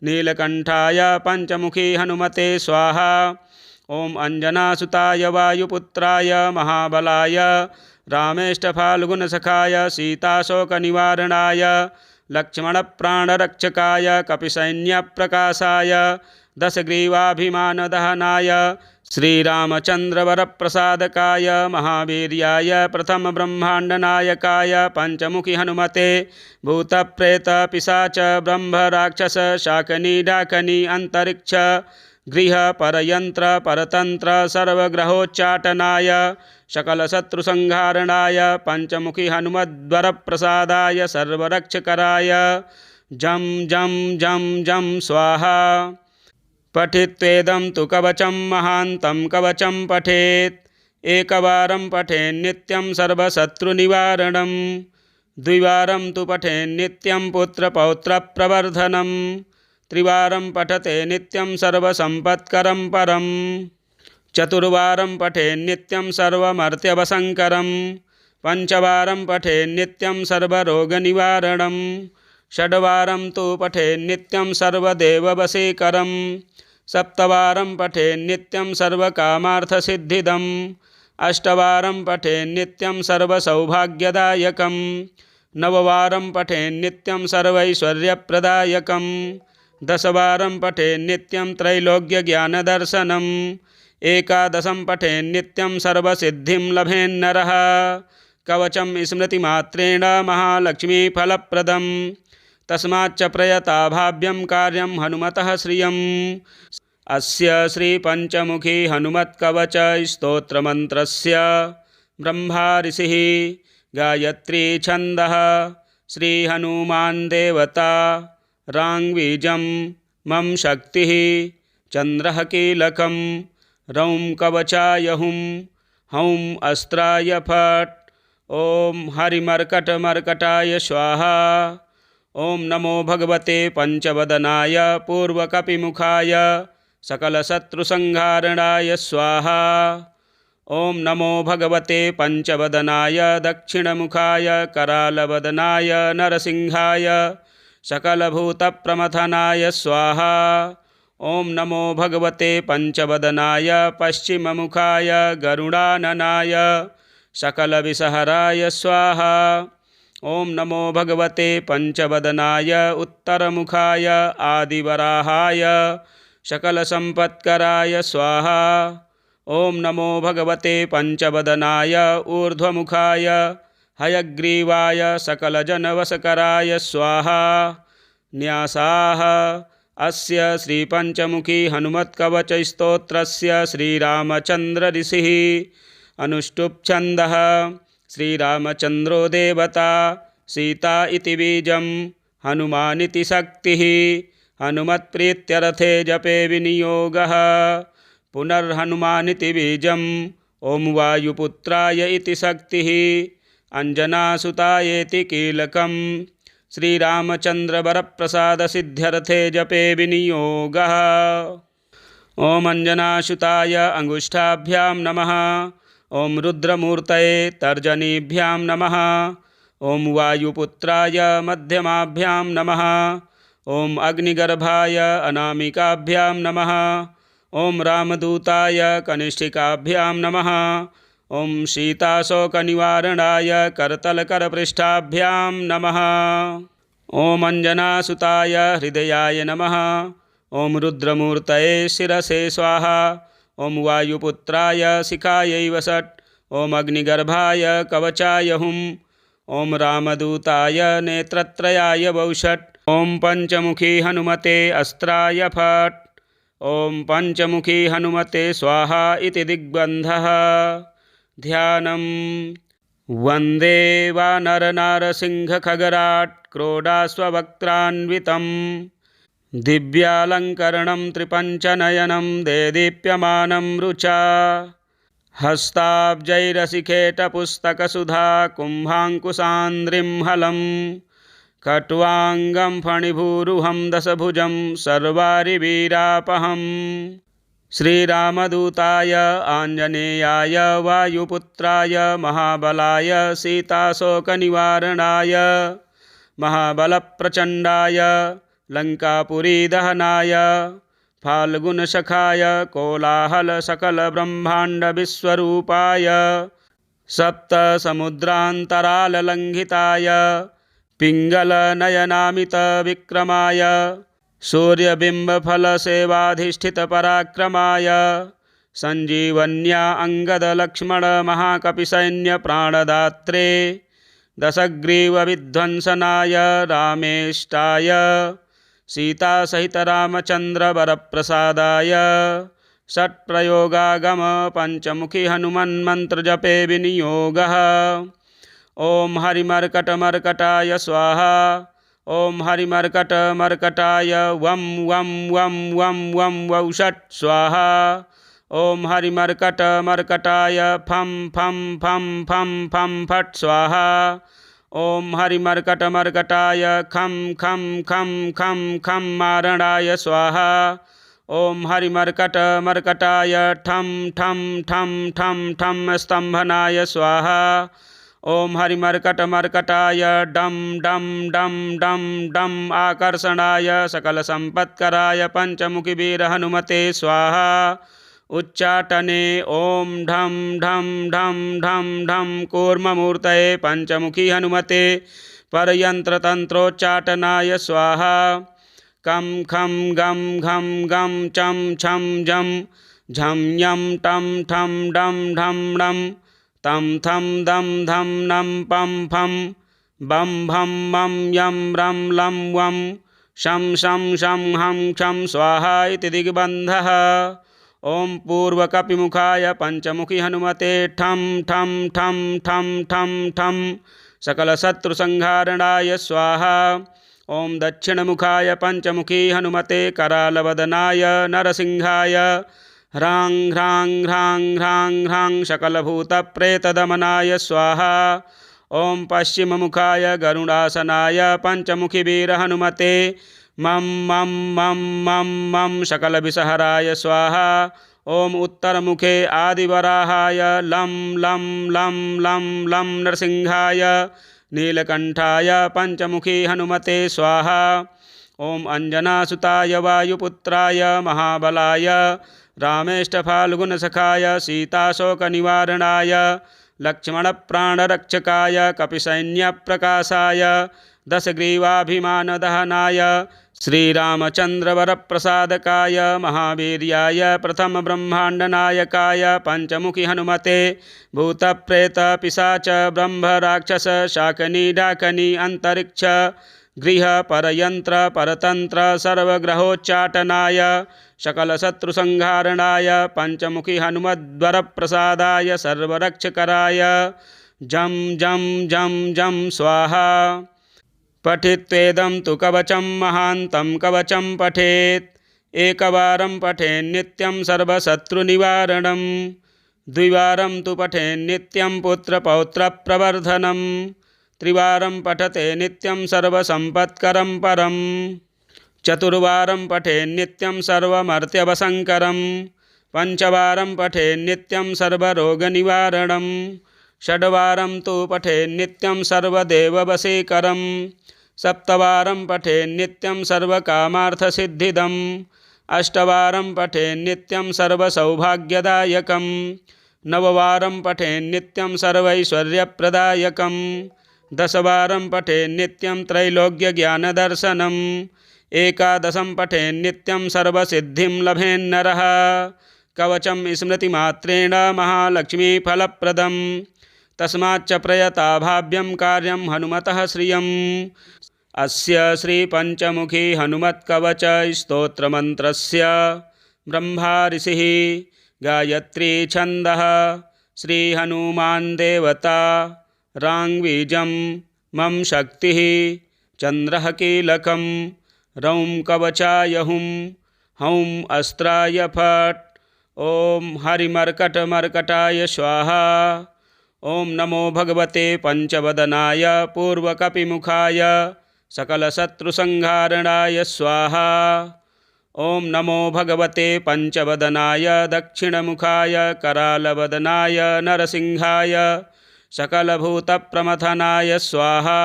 Speaker 1: नीलकण्ठाय पञ्चमुखी हनुमते स्वाहा। ॐ अञ्जनासुताय वायुपुत्राय महाबलाय रामेष्टफाल्गुनसखाय सीताशोकनिवारणाय लक्ष्मणप्राणरक्षकाय कपिसैन्यप्रकाशाय दशग्रीवाभिमानदहनाय श्रीरामचन्द्रवरप्रसादकाय महावीर्याय प्रथमब्रह्माण्डनायकाय पञ्चमुखि हनुमते भूतप्रेतपिशाच ब्रह्मराक्षस शाकनी डाकनी अन्तरिक्ष गृह परयंत्र परतंत्र सर्वग्रहोच्चाटनाय सकलशत्रुसंहारणाय पञ्चमुखि हनुमद्वरप्रसादाय सर्वरक्षकराय जं जं जं जं स्वाहा। पठित्वेदं तु कवचं महान्तं कवचं पठेत् एकवारं पठेन्नित्यं सर्वशत्रुनिवारणं द्विवारं तु पठेन्नित्यं पुत्रपौत्रप्रवर्धनं त्रिवारं पठते नित्यं सर्वसम्पत्करं परं चतुर्वारं पठेन्नित्यं सर्वमर्त्यवसङ्करं पञ्चवारं पठेन्नित्यं सर्वरोगनिवारणं षड्वारं तु पठेन्नित्यं सर्वदेववशीकरं सप्तवारं पठेन्नित्यं सर्वकामार्थसिद्धिदम् अष्टवारं पठेन्नित्यं सर्वसौभाग्यदायकं नववारं पठेन्नित्यं सर्वैश्वर्यप्रदायकं दशवारं पठेन्नित्यं त्रैलोक्यज्ञानदर्शनम् एकादशं पठेन्नित्यं सर्वसिद्धिं लभेन्नरः कवचं स्मृतिमात्रेण महालक्ष्मीफलप्रदं तस्माच्च प्रयताभाव्यं कार्यं हनुमतः श्रियम्। अस्य श्रीपञ्चमुखी हनुमत्कवच स्तोत्रमन्त्रस्य ब्रह्मा ऋषिः गायत्री छन्दः श्रीहनुमान् देवता राङ्बीजं मम शक्तिः चन्द्रः कीलकं रौं कवचाय हुं हौं अस्त्राय फट् ॐ हरिमर्कटमर्कटाय स्वाहा। ॐ नमो भगवते पंचवदनाय पूर्वकपिमुखाय सकलशत्रुसंहारणाय स्वाहा। ॐ नमो भगवते पंचवदनाय दक्षिणमुखाय करालवदनाय नरसिंहाय सकलभूतप्रमथनाय स्वाहा। ॐ नमो भगवते पंचवदनाय पश्चिममुखाय गरुडाननाय सकलविषहराय स्वाहा। ॐ नमो भगवते पंचवदनाय उत्तरमुखाय आदिवराहाय सकलसम्पत्कराय स्वाहा। ॐ नमो भगवते पंचवदनाय ऊर्ध्वमुखाय हयग्रीवाय सकलजनवशकराय स्वाहा। न्यासाः अस्य श्रीपञ्चमुखी हनुमत्कवचस्तोत्रस्य श्रीरामचन्द्र ऋषिः अनुष्टुप् छन्दः श्रीरामचन्द्रो देवता सीता इति बीजं हनुमानिति शक्तिः हनुमत्प्रीत्यर्थे जपे विनियोगः पुनर्हनुमानिति बीजं ॐ वायुपुत्राय इति शक्तिः अंजनासुतायेति कीलकं श्रीरामचन्द्रवरप्रसादसिद्ध्यर्थे जपे विनियोगः। ॐ अंजनासुताय अंगुष्ठाभ्यां नमः। ॐ रुद्रमूर्तये तर्जनीभ्यां नमः। ॐ वायुपुत्राय मध्यमाभ्यां नमः। ॐ अग्निगर्भाय अनामिकाभ्यां नमः। ॐ रामदूताय कनिष्ठिकाभ्यां नमः। ॐ सीताशोकनिवारणाय करतलकरपृष्ठाभ्यां नमः। ॐ अंजनासुताय हृदयाय नमः। ॐ रुद्रमूर्तये शिरसे स्वाहा। ॐ वायुपुत्राय शिखायै वषट्। ॐ अग्निगर्भाय कवचाय हुं। ॐ रामदूताय नेत्रत्रयाय वौषट्। ॐ पंचमुखी हनुमते अस्त्राय फट्। ॐ पंचमुखी हनुमते स्वाहा इति दिग्बन्धः। ध्यानं वन्दे वानरनारसिंहखगराट् क्रोडाश्ववक्त्रान्वितं दिव्यालङ्करणं त्रिपञ्चनयनं देदीप्यमानं रुचा हस्ताब्जैरसिखेटपुस्तकसुधा कुम्भाङ्कुशान्द्रिं हलं खट्वाङ्गं फणिभूरुहं दशभुजं सर्वारिवीरापहम् श्रीरामदूताय आञ्जनेयाय वायुपुत्राय महाबलाय सीताशोकनिवारणाय महाबलप्रचण्डाय लङ्कापुरीदहनाय फाल्गुनसखाय कोलाहलसकलब्रह्माण्डविश्वरूपाय सप्तसमुद्रान्तराललङ्घिताय पिङ्गलनयनामितविक्रमाय सूर्यबिम्बफलसेवाधिष्ठितपराक्रमाय सञ्जीवन्या अङ्गदलक्ष्मणमहाकपिसैन्यप्राणदात्रे दशग्रीवविध्वंसनाय रामेष्टाय सीतासहितरामचन्द्रवरप्रसादाय षट्प्रयोगागम पञ्चमुखी हनुमन्मन्त्रजपे विनियोगः। ॐ हरिमर्कटमर्कटाय स्वाहा। ॐ हरिमर्कटमर्कटाय वं वं वं वं वं वौषट् स्वाहा। ॐ हरिमर्कटमर्कटाय फं फं फं फं फं फट् स्वाहा। ॐ हरिमर्कटमर्कटाय खं खं खं खं खं मारणाय स्वाहा। ॐ हरिमर्कटमर्कटाय ठं ठं ठं ठं ठं स्तम्भनाय स्वाहा। ॐ हरिमर्कटमर्कटाय डं डं डं डं डं आकर्षणाय सकलसम्पत्कराय पञ्चमुखीवीरहनुमते स्वाहा। उच्चाटने ॐ ढं ढं ढं ढं ढं कूर्ममूर्तये पञ्चमुखी हनुमते परयन्त्रतन्त्रोच्चाटनाय स्वाहा। कं खं गं घं गं चं छं जं झं यं टं ठं डं ढं णं तं थं दं धं नं पं फं बं भं मं यं रं लं वं शं शं शं हं क्षं स्वाहा इति दिग्बन्धः। ॐ पूर्वकपिमुखाय पञ्चमुखी हनुमते ठं ठं ठं ठं ठं ठं सकलशत्रुसंहारणाय स्वाहा। ॐ दक्षिणमुखाय पञ्चमुखी हनुमते करालवदनाय नरसिंहाय ह्रां ह्रां ह्रां ह्रां ह्रां सकलभूतप्रेतदमनाय स्वाहा। ॐ पश्चिममुखाय गरुडासनाय पञ्चमुखीवीरहनुमते मं मं मं मं मं सकलविषहराय स्वाहा। ॐ उत्तरमुखे आदिवराहाय लं लं लं लं लं नरसिंहाय नीलकण्ठाय पञ्चमुखी हनुमते स्वाहा। ॐ अञ्जनासुताय वायुपुत्राय महाबलाय रामेष्टफाल्गुनसखाय सीताशोकनिवारणाय लक्ष्मणप्राणरक्षकाय कपिसैन्यप्रकाशाय दशग्रीवाभिमानदहनाय श्रीरामचन्द्रवरप्रसादकाय महावीर्याय प्रथमब्रह्माण्डनायकाय पञ्चमुखी हनुमते भूतप्रेतपिशाच ब्रह्मराक्षस शाकनी डाकनी अन्तरिक्ष गृह परयन्त्र परतन्त्र सर्वग्रहोच्चाटनाय सकलशत्रुसंहारणाय पञ्चमुखी हनुमद्वरप्रसादाय सर्वरक्षकराय जं जं जं जं स्वाहा। पठित्वेदं तु कवचं महान्तं कवचं पठेत् एकवारं पठेन्नित्यं सर्वशत्रुनिवारणं द्विवारं तु पठेन्नित्यं पुत्रपौत्रप्रवर्धनं त्रिवारं पठते नित्यं सर्वसम्पत्करं परं चतुर्वारं पठेन्नित्यं सर्वमर्त्यवसङ्करं पञ्चवारं पठेन्नित्यं सर्वरोगनिवारणं षड्वारं तु पठेन्नित्यं सर्वदेववशीकरं सप्तवारं पठेन्नित्यं सर्वकामार्थसिद्धिदम् अष्टवारं पठेन्नित्यं सर्वसौभाग्यदायकं नववारं पठेन्नित्यं सर्वैश्वर्यप्रदायकं दशवारं पठेन्नित्यं त्रैलोक्यज्ञानदर्शनम् एकादशं पठेन्नित्यं सर्वसिद्धिं लभेन्नरः कवचं स्मृतिमात्रेण महालक्ष्मीफलप्रदं तस्माच्च प्रयताभाव्यं कार्यं हनुमतः श्रियम् अस्य श्रीपञ्चमुखी हनुमत्कवच स्तोत्रमन्त्रस्य ब्रह्मा ऋषिः गायत्री छन्दः श्रीहनुमान् देवता राङ्बीजं मम शक्तिः चन्द्रः कीलकं रौं कवचाय हुं हौं अस्त्राय फट् ॐ हरिमर्कटमर्कटाय स्वाहा। ॐ नमो भगवते पंचवदनाय पूर्वकपिमुखाय सकलशत्रुसंहारणाय स्वाहा। ॐ नमो भगवते पंचवदनाय दक्षिणमुखाय करालवदनाय नरसिंहाय सकलभूतप्रमथनाय स्वाहा।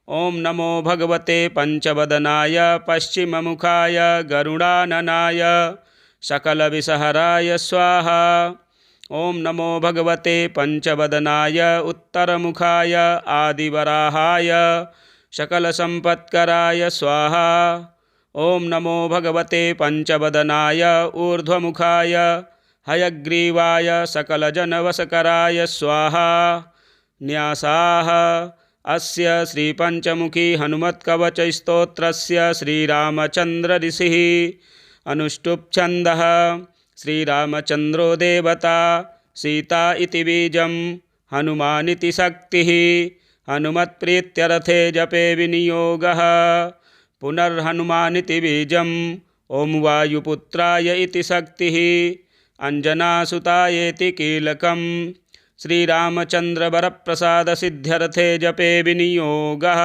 Speaker 1: ॐ नमो भगवते पंचवदनाय पश्चिममुखाय गरुडाननाय सकलविषहराय स्वाहा। ॐ नमो भगवते पंचवदनाय उत्तरमुखाय आदिवराहाय सकलसम्पत्कराय स्वाहा। ॐ नमो भगवते पंचवदनाय ऊर्ध्वमुखाय हयग्रीवाय सकलजनवशकराय स्वाहा। न्यासाः अस्य श्रीपञ्चमुखी हनुमत्कवचस्तोत्रस्य श्रीरामचन्द्र ऋषिः अनुष्टुप् छन्दः। श्रीरामचन्द्रो देवता सीता इति बीजं हनुमानिति शक्तिः हनुमत्प्रीत्यर्थे जपे विनियोगः। पुनर्हनुमानिति बीजं ॐ वायुपुत्राय इति शक्तिः अंजनासुतायेति कीलकम् श्रीरामचन्द्र वरप्रसाद सिद्ध्यर्थे जपे विनियोगः।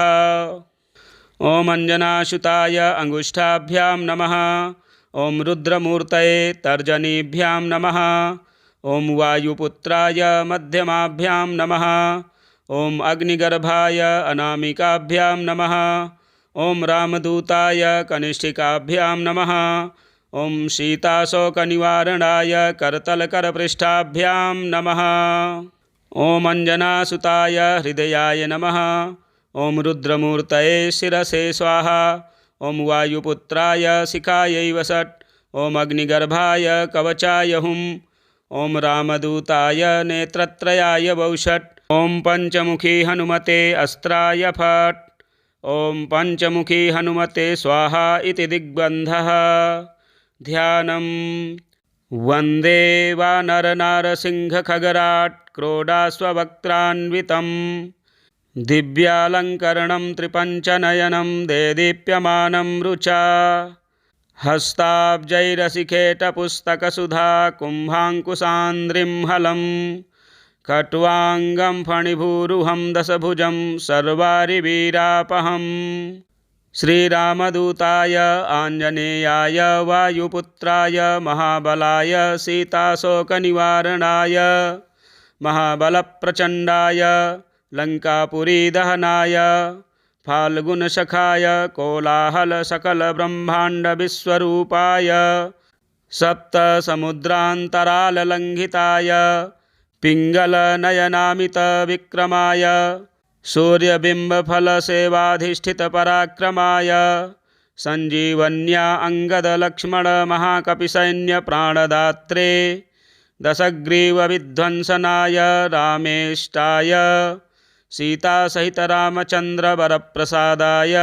Speaker 1: ॐ अंजनासुताय अंगुष्ठाभ्यां नमः। ॐ रुद्रमूर्तये तर्जनीभ्यां नमः। ॐ वायुपुत्राय मध्यमाभ्यां नमः। ॐ अग्निगर्भाय अनामिकाभ्यां नमः। ॐ रामदूताय कनिष्ठिकाभ्यां नमः। ॐ सीताशोकनिवारणाय करतलकरपृष्ठाभ्यां नमः। ॐ अंजनासुताय हृदयाय नमः। ॐ रुद्रमूर्तये शिरसे स्वाहा। ॐ वायुपुत्राय शिखायै वषट्। ॐ अग्निगर्भाय कवचाय हुम्। ॐ रामदूताय नेत्रत्रयाय वौषट्। ॐ पंचमुखी हनुमते अस्त्राय फट्। ॐ पंचमुखी हनुमते स्वाहा इति दिग्बन्धः। ध्यानं वन्दे वानरनारसिंहखगराट् क्रोडाश्ववक्त्रान्वितं दिव्यालङ्करणं त्रिपञ्चनयनं देदीप्यमानं रुचा। हस्ताब्जैरशिखेटपुस्तकसुधा कुम्भाङ्कुशान्द्रिं हलं खट्वाङ्गं फणिभूरुहं दशभुजं सर्वारिवीरापहम्। श्रीरामदूताय आञ्जनेयाय वायुपुत्राय महाबलाय सीताशोकनिवारणाय महाबलप्रचण्डाय लङ्कापुरीदहनाय फाल्गुनसखाय कोलाहलसकलब्रह्माण्डविश्वरूपाय सप्तसमुद्रान्तराललङ्घिताय पिङ्गलनयनामितविक्रमाय सूर्यबिम्बफलसेवाधिष्ठितपराक्रमाय सञ्जीवन्या अङ्गदलक्ष्मणमहाकपिसैन्यप्राणदात्रे दशग्रीवविध्वंसनाय रामेष्टाय सीतासहितरामचन्द्रवरप्रसादाय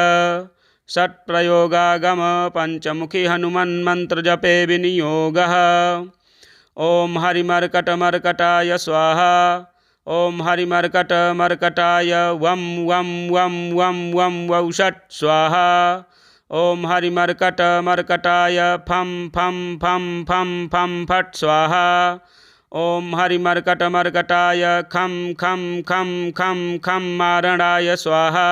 Speaker 1: षट्प्रयोगागम पंचमुखी हनुमन्मन्त्रजपे विनियोगः। ॐ हरिमर्कटमर्कटाय स्वाहा। ॐ हरिमर्कटमर्कटाय वं वं वं वं वं वौषट् स्वाहा। ॐ हरिमर्कटमर्कटाय फं फं फं फं फं फट् स्वाहा। ॐ हरिमर्कटमर्कटाय खं खं खं खं खं मारणाय स्वाहा।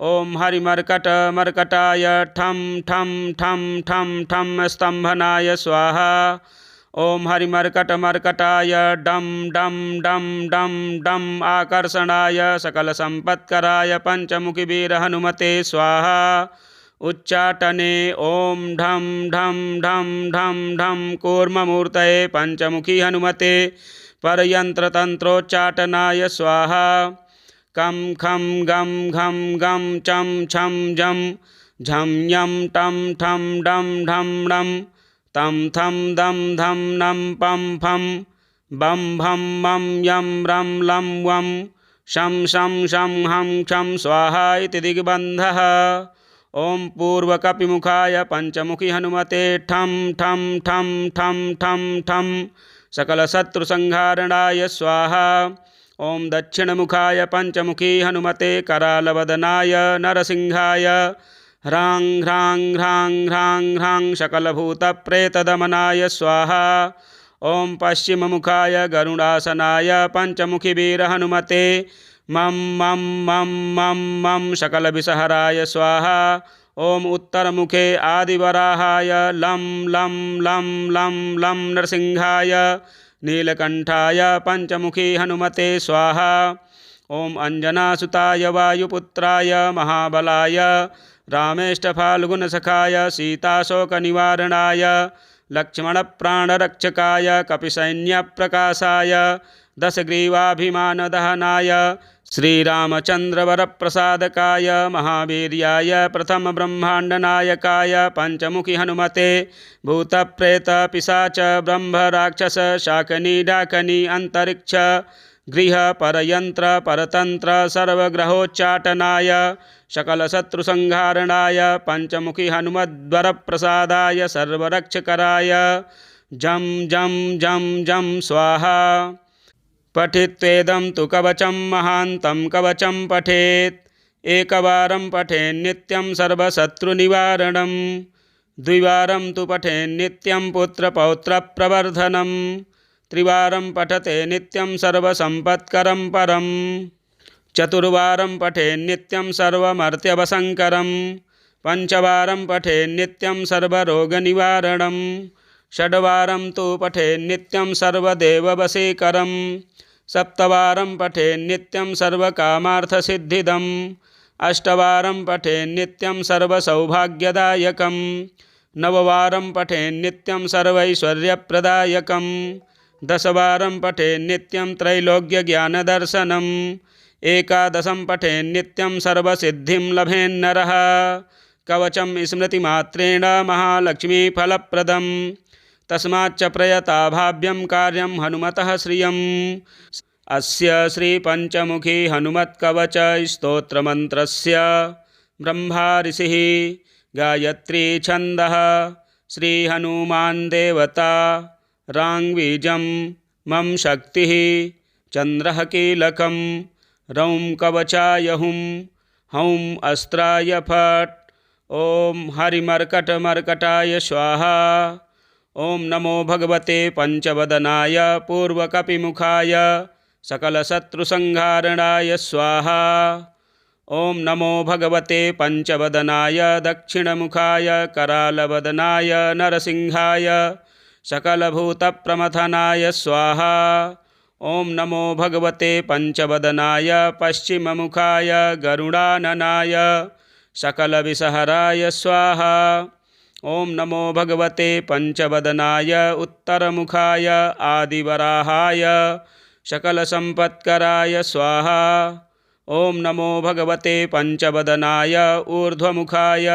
Speaker 1: ॐ हरिमर्कटमर्कटाय ठं ठं ठं ठं ठं स्तम्भनाय स्वाहा। ॐ हरिमर्कटमर्कटाय डं डं डं डं डं आकर्षणाय सकलसम्पत्कराय पंचमुखीवीरहनुमते स्वाहा। उच्चाटने ॐ ढं ढं ढं ढं ढं कूर्ममूर्तये पंचमुखी हनुमते परयन्त्रतन्त्रोच्चाटनाय स्वाहा। कं खं गं घं गं चं छं जं झं यं टं ठं डं ढं डं तं थं दं धं नं पं फं बं भं मं यं रं लं वं शं शं शं हं क्षं स्वाहा इति दिग्बन्धः। ॐ पूर्वकपिमुखाय पंचमुखी हनुमते ठं ठं ठं ठं ठं ठं सकलशत्रुसंहारणाय स्वाहा। ॐ दक्षिणमुखाय पंचमुखी हनुमते करालवदनाय नरसिंहाय ह्रां ह्रां ह्रां ह्रां ह्रां सकलभूतप्रेतदमनाय स्वाहा। ॐ पश्चिममुखाय गरुडासनाय पञ्चमुखिवीरहनुमते मं मं मं मं मं सकलविषहराय स्वाहा। ॐ उत्तरमुखे आदिवराहाय लं लं लं लं लं नरसिंहाय नीलकण्ठाय पञ्चमुखी हनुमते स्वाहा। ॐ अञ्जनासुताय वायुपुत्राय महाबलाय रामेष्टफाल्गुनसखाय सीताशोकनिवारणाय लक्ष्मणप्राणरक्षकाय कपिसैन्यप्रकाशाय दशग्रीवाभिमानदहनाय श्रीरामचन्द्रवरप्रसादकाय महावीर्याय प्रथमब्रह्माण्डनायकाय पञ्चमुखि हनुमते भूतप्रेतपिशाच ब्रह्मराक्षस शाकनी डाकनी अन्तरिक्ष गृह परयंत्र परतंत्र सर्वग्रहोच्चाटनाय सकलशत्रुसंहारणाय पञ्चमुखि हनुमद्वरप्रसादाय सर्वरक्षकराय जं जं जं जं स्वाहा। पठित्वेदं तु कवचं महान्तं कवचं पठेत् एकवारं पठेन्नित्यं सर्वशत्रुनिवारणं द्विवारं तु पठेन्नित्यं पुत्रपौत्रप्रवर्धनं त्रिवारं पठते नित्यं सर्वसम्पत्करं परं चतुर्वारं पठेन्नित्यं सर्वमर्त्यवसङ्करं पञ्चवारं पठेन्नित्यं सर्वरोगनिवारणं षड्वारं तु पठेन्नित्यं सर्वदेववशीकरं सप्तवारं पठेन्नित्यं सर्वकामार्थसिद्धिदम् अष्टवारं पठेन्नित्यं सर्वसौभाग्यदायकं नववारं पठेन्नित्यं सर्वैश्वर्यप्रदायकं दशवारं पठेन्नित्यं त्रैलोक्यज्ञानदर्शनम् एकादशं पठेन्नित्यं सर्वसिद्धिं लभेन्नरः कवचं स्मृतिमात्रेण महालक्ष्मीफलप्रदं तस्माच्च प्रयताभाव्यं कार्यं हनुमतः श्रियम्। अस्य श्रीपञ्चमुखी हनुमत्कवच स्तोत्रमन्त्रस्य ब्रह्मा ऋषिः गायत्री छन्दः श्रीहनुमान् देवता राङ्बीजं मम शक्तिः चन्द्रः कीलकं रौं कवचाय हुं हौं अस्त्राय फट् ॐ हरिमर्कटमर्कटाय स्वाहा। ॐ नमो भगवते पञ्चवदनाय पूर्वकपिमुखाय सकलशत्रुसंहारणाय स्वाहा। ॐ नमो भगवते पञ्चवदनाय दक्षिणमुखाय करालवदनाय नरसिंहाय सकलभूतप्रमथनाय स्वाहा। ॐ नमो भगवते पञ्चवदनाय पश्चिममुखाय गरुडाननाय सकलविषहराय स्वाहा। ॐ नमो भगवते पञ्चवदनाय उत्तरमुखाय आदिवराहाय सकलसम्पत्कराय स्वाहा। ॐ नमो भगवते पञ्चवदनाय ऊर्ध्वमुखाय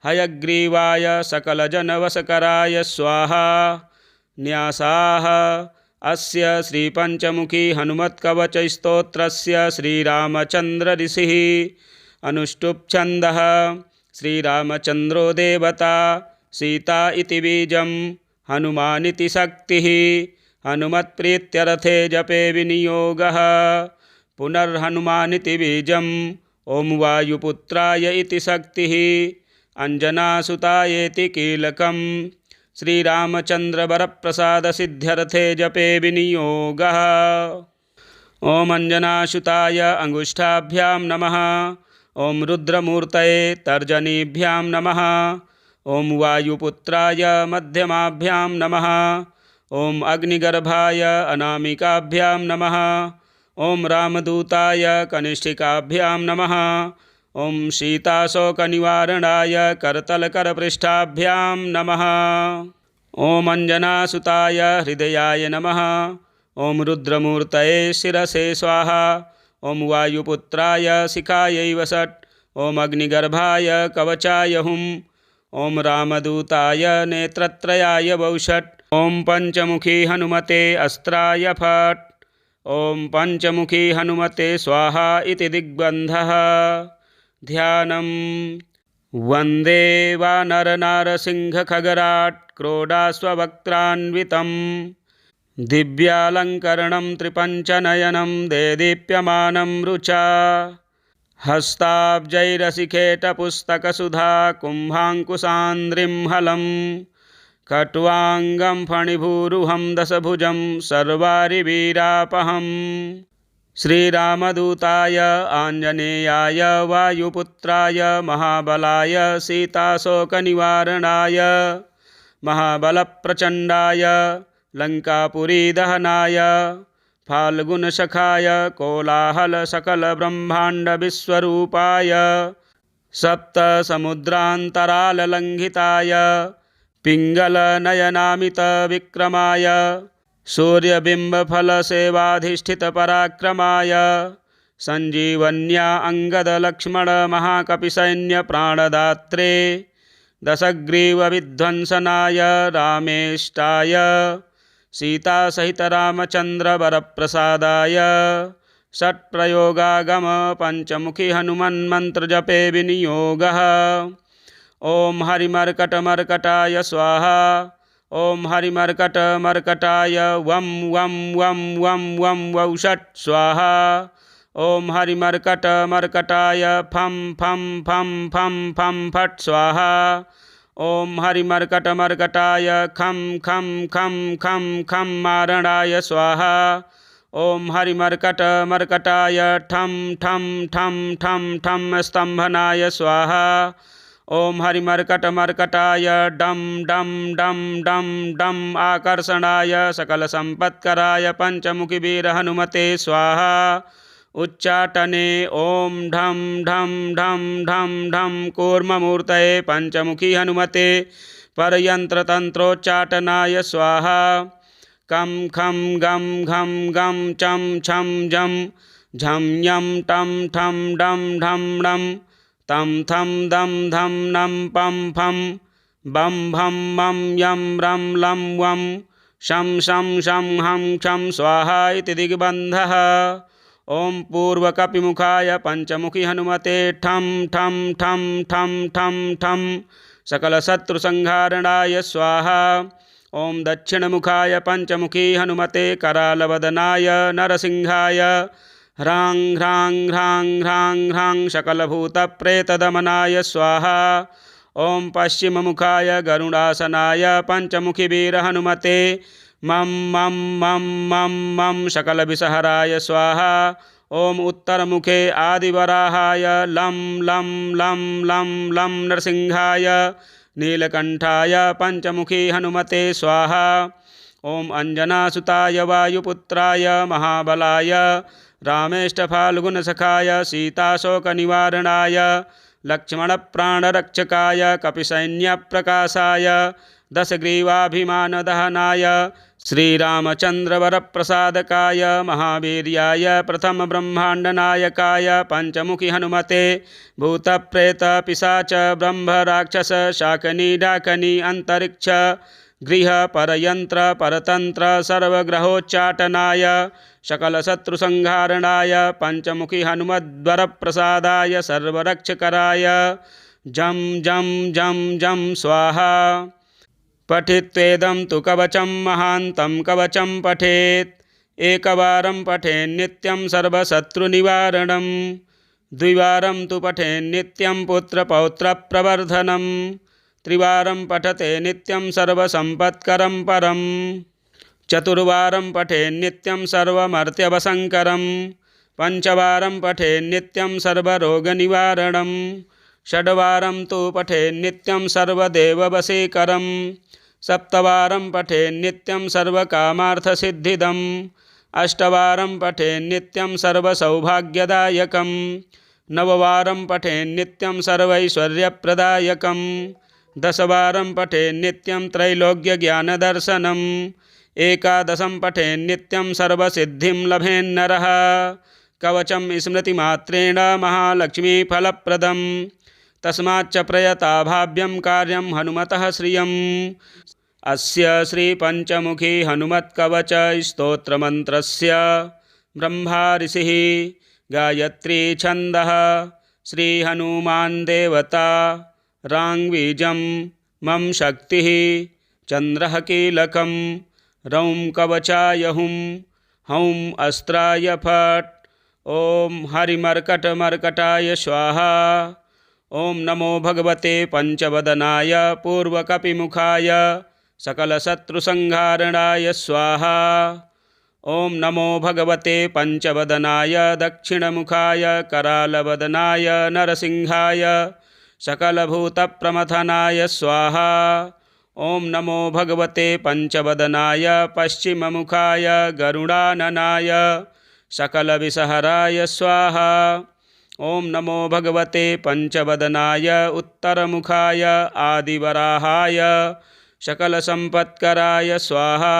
Speaker 1: हयग्रीवाय सकलजनवशकराय स्वाहा। न्यासाः अस्य श्रीपञ्चमुखी हनुमत्कवचस्तोत्रस्य श्रीरामचन्द्र ऋषिः अनुष्टुप् छन्दः श्रीरामचन्द्रो देवता सीता इति बीजं हनुमानिति शक्तिः हनुमत्प्रीत्यर्थे जपे विनियोगः पुनर्हनुमानिति बीजम् ॐ वायुपुत्राय इति शक्तिः अंजनासुतायेति कीलकं श्रीरामचन्द्रवरप्रसादसिद्ध्यर्थे जपे विनियोगः। ॐ अंजनासुताय अंगुष्ठाभ्यां नमः। ॐ रुद्रमूर्तये तर्जनीभ्यां नमः। ॐ वायुपुत्राय मध्यमाभ्यां नमः। ॐ अग्निगर्भाय अनामिकाभ्यां नमः। ॐ रामदूताय कनिष्ठिकाभ्यां नमः। ॐ सीताशोकनिवारणाय करतलकरपृष्ठाभ्यां नमः। ॐ अंजनासुताय हृदयाय नमः। ॐ रुद्रमूर्तये शिरसे स्वाहा। ॐ वायुपुत्राय शिखायै वषट्। ॐ अग्निगर्भाय कवचाय हुं। ॐ रामदूताय नेत्रत्रयाय वौषट्। ॐ पञ्चमुखी हनुमते अस्त्राय फट्। ॐ पञ्चमुखी हनुमते स्वाहा इति दिग्बन्धः। ध्यानं वन्दे वानरनारसिंहखगराट् क्रोडाश्ववक्त्रान्वितं दिव्यालङ्करणं त्रिपञ्चनयनं देदीप्यमानं रुचा हस्ताब्जैरसिखेटपुस्तकसुधा कुम्भाङ्कुशान्द्रिं हलं खट्वाङ्गं फणिभूरुहं दशभुजं सर्वारिवीरापहम् श्रीरामदूताय आञ्जनेयाय वायुपुत्राय महाबलाय सीताशोकनिवारणाय महाबलप्रचण्डाय लङ्कापुरीदहनाय फाल्गुनसखाय कोलाहलसकलब्रह्माण्डविश्वरूपाय सप्तसमुद्रान्तराललङ्घिताय पिङ्गलनयनामितविक्रमाय सूर्यबिम्बफलसेवाधिष्ठितपराक्रमाय सञ्जीवन्या अङ्गदलक्ष्मणमहाकपिसैन्यप्राणदात्रे दशग्रीवविध्वंसनाय रामेष्टाय सीतासहितरामचन्द्रवरप्रसादाय षट्प्रयोगागम पञ्चमुखी हनुमन्मन्त्रजपे विनियोगः। ॐ हरिमर्कटमर्कटाय स्वाहा। ॐ हरिमर्कटमर्कटाय वं वं वं वं वं वौषट् स्वाहा। ॐ हरिमर्कटमर्कटाय फं फं फं फं फं फट् स्वाहा। ॐ हरिमर्कटमर्कटाय खं खं खं खं खं मारणाय स्वाहा। ॐ हरिमर्कटमर्कटाय ठं ठं ठं ठं ठं स्तम्भनाय स्वाहा। ॐ हरिमर्कटमर्कटाय डं डं डं डं डं आकर्षणाय सकलसम्पत्कराय पञ्चमुखीवीरहनुमते स्वाहा। उच्चाटने ॐ ढं ढं ढं ढं ढं कूर्ममूर्तये पञ्चमुखी हनुमते परयन्त्रतन्त्रोच्चाटनाय स्वाहा। कं खं गं घं गं चं छं जं झं यं टं ठं डं ढं डं तं थं दं धं नं पं फं बं भं मं यं रं लं वं शं शं शं हं क्षं स्वाहा इति दिग्बन्धः। ॐ पूर्वकपिमुखाय पञ्चमुखी हनुमते ठं ठं ठं ठं ठं ठं सकलशत्रुसंहारणाय स्वाहा। ॐ दक्षिणमुखाय पञ्चमुखी हनुमते करालवदनाय नरसिंहाय ह्रां ह्रां ह्रां ह्रां ह्रां सकलभूतप्रेतदमनाय स्वाहा। ॐ पश्चिममुखाय गरुडासनाय पञ्चमुखीवीरहनुमते मं मं मं मं मं सकलविषहराय स्वाहा। ॐ उत्तरमुखे आदिवराहाय लं लं लं लं लं नरसिंहाय नीलकण्ठाय पञ्चमुखी हनुमते स्वाहा। ॐ अञ्जनासुताय वायुपुत्राय महाबलाय रामेष्टफाल्गुनसखाय सीताशोकनिवारणाय लक्ष्मणप्राणरक्षकाय कपिसैन्यप्रकाशाय दशग्रीवाभिमानदहनाय श्रीरामचन्द्रवरप्रसादकाय महावीर्याय प्रथमब्रह्माण्डनायकाय पञ्चमुखी हनुमते भूतप्रेतपिशाच ब्रह्मराक्षस शाकनी डाकनी अन्तरिक्ष गृह परयंत्र परतंत्र सर्वग्रहोच्चाटनाय सकलशत्रुसंहारणाय पञ्चमुखी हनुमद्वरप्रसादाय सर्वरक्षकराय जं जं जं जं स्वाहा। पठित्वेदं तु कवचं महान्तं कवचं पठेत् एकवारं पठेन्नित्यं सर्वशत्रुनिवारणं द्विवारं तु पठेन्नित्यं पुत्रपौत्रप्रवर्धनं त्रिवारं पठते नित्यं सर्वसम्पत्करं परं चतुर्वारं पठेन्नित्यं सर्वमर्त्यवसङ्करं पञ्चवारं पठेन्नित्यं सर्वरोगनिवारणं षड्वारं तु पठेन्नित्यं सर्वदेववशीकरं सप्तवारं पठेन्नित्यं सर्वकामार्थसिद्धिदम् अष्टवारं पठेन्नित्यं सर्वसौभाग्यदायकं नववारं पठेन्नित्यं सर्वैश्वर्यप्रदायकं दशवारं पठेन्नित्यं त्रैलोक्यज्ञानदर्शनम् एकादशं पठेन्नित्यं सर्वसिद्धिं लभेन्नरः कवचं स्मृतिमात्रेण महालक्ष्मीफलप्रदं तस्माच्च प्रयताभाव्यं कार्यं हनुमतः श्रियम्। अस्य श्रीपञ्चमुखी हनुमत्कवच स्तोत्रमन्त्रस्य ब्रह्मा ऋषिः गायत्री छन्दः श्रीहनुमान् देवता राङ्बीजं मम शक्तिः चन्द्रः कीलकं रौं कवचाय हुं हौं अस्त्राय फट् ॐ हरिमर्कटमर्कटाय स्वाहा। ॐ नमो भगवते पंचवदनाय पूर्वकपिमुखाय सकलशत्रुसंहारणाय स्वाहा। ॐ नमो भगवते पंचवदनाय दक्षिणमुखाय करालवदनाय नरसिंहाय सकलभूतप्रमथनाय स्वाहा। ॐ नमो भगवते पंचवदनाय पश्चिममुखाय गरुडाननाय सकलविषहराय स्वाहा। ॐ नमो भगवते पंचवदनाय उत्तरमुखाय आदिवराहाय सकलसम्पत्कराय स्वाहा।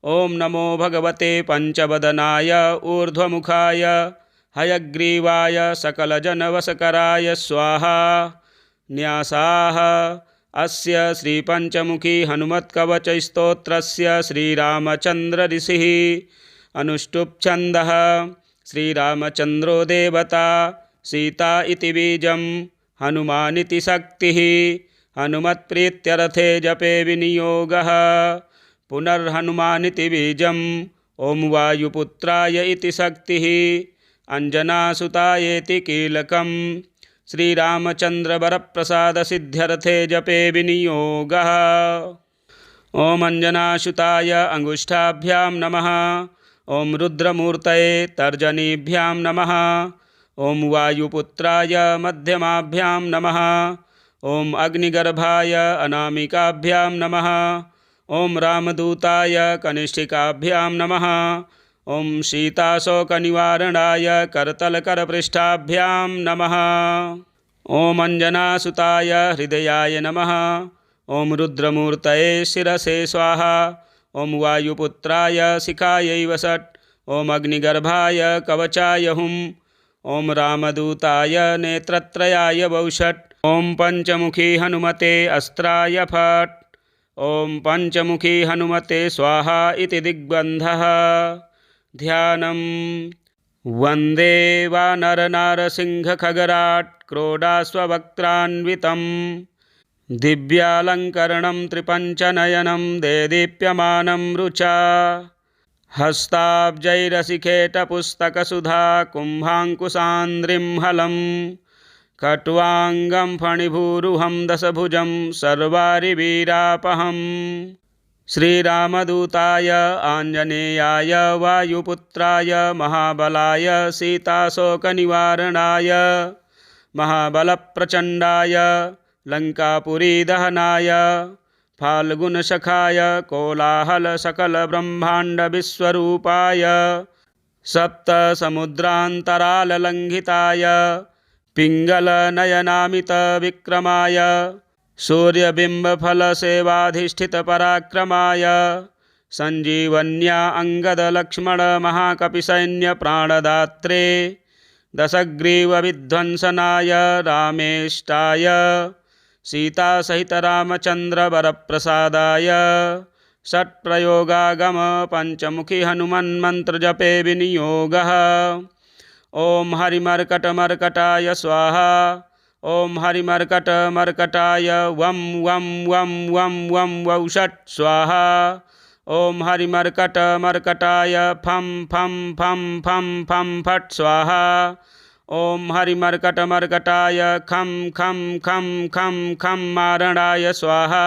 Speaker 1: ॐ नमो भगवते पंचवदनाय ऊर्ध्वमुखाय हयग्रीवाय सकलजनवशकराय स्वाहा। न्यासाः अस्य श्रीपञ्चमुखी हनुमत्कवचस्तोत्रस्य श्रीरामचन्द्र ऋषिः अनुष्टुप् छन्दः। श्रीरामचन्द्रो देवता सीता इति बीजं हनुमानिति शक्तिः। हनुमत्प्रीत्यर्थे जपे विनियोगः पुनर्हनुमानिति बीजम्। ॐ वायुपुत्राय इति शक्तिः अंजनासुतायेति कीलकम्। श्रीरामचन्द्रवरप्रसादसिद्ध्यर्थे जपे विनियोगः। ॐ अंजनासुताय अंगुष्ठाभ्यां नमः। ॐ रुद्रमूर्तये तर्जनीभ्यां नमः। ॐ वायुपुत्राय मध्यमाभ्यां नमः। ॐ अग्निगर्भाय अनामिकाभ्यां नमः। ॐ रामदूताय कनिष्ठिकाभ्यां नमः। ॐ सीताशोकनिवारणाय करतलकरपृष्ठाभ्यां नमः। ॐ अंजनासुताय हृदयाय नमः। ॐ रुद्रमूर्तये शिरसे स्वाहा। ॐ वायुपुत्राय शिखायै वषट्। ॐ अग्निगर्भाय कवचाय हुम्। ॐ रामदूताय नेत्रत्रयाय वौषट्। ॐ पंचमुखी हनुमते अस्त्राय फट्। ॐ पंचमुखी हनुमते स्वाहा इति दिग्बन्धः। ध्यानम्। वन्दे वानरनारसिंहखगराट् क्रोडाश्ववक्त्रान्वितं दिव्यालङ्करणं त्रिपञ्चनयनं देदीप्यमानं रुचा। हस्ताब्जैरसिखेटपुस्तकसुधा कुम्भाङ्कुशान्द्रिं हलं कट्वाङ्गं फणिभूरुहं दशभुजं सर्वारिवीरापहम्। श्रीरामदूताय आञ्जनेयाय वायुपुत्राय महाबलाय सीताशोकनिवारणाय महाबलप्रचण्डाय लङ्कापुरीदहनाय फाल्गुनसखाय कोलाहलसकलब्रह्माण्डविश्वरूपाय सप्तसमुद्रान्तराललङ्घिताय पिङ्गलनयनामितविक्रमाय सूर्यबिम्बफलसेवाधिष्ठितपराक्रमाय सञ्जीवन्या अङ्गदलक्ष्मणमहाकपिसैन्यप्राणदात्रे दशग्रीवविध्वंसनाय रामेष्टाय सीतासहितरामचन्द्रवरप्रसादाय षट्प्रयोगागम पंचमुखी हनुमन्मन्त्रजपे विनियोगः। ॐ हरिमर्कटमर्कटाय स्वाहा। ॐ हरिमर्कटमर्कटाय वं वं वं वं वं वौषट् स्वाहा। ॐ हरिमर्कटमर्कटाय फं फं फं फं फं फट् स्वाहा। ॐ हरिमर्कटमर्कटाय खं खं खं खं खं मारणाय स्वाहा।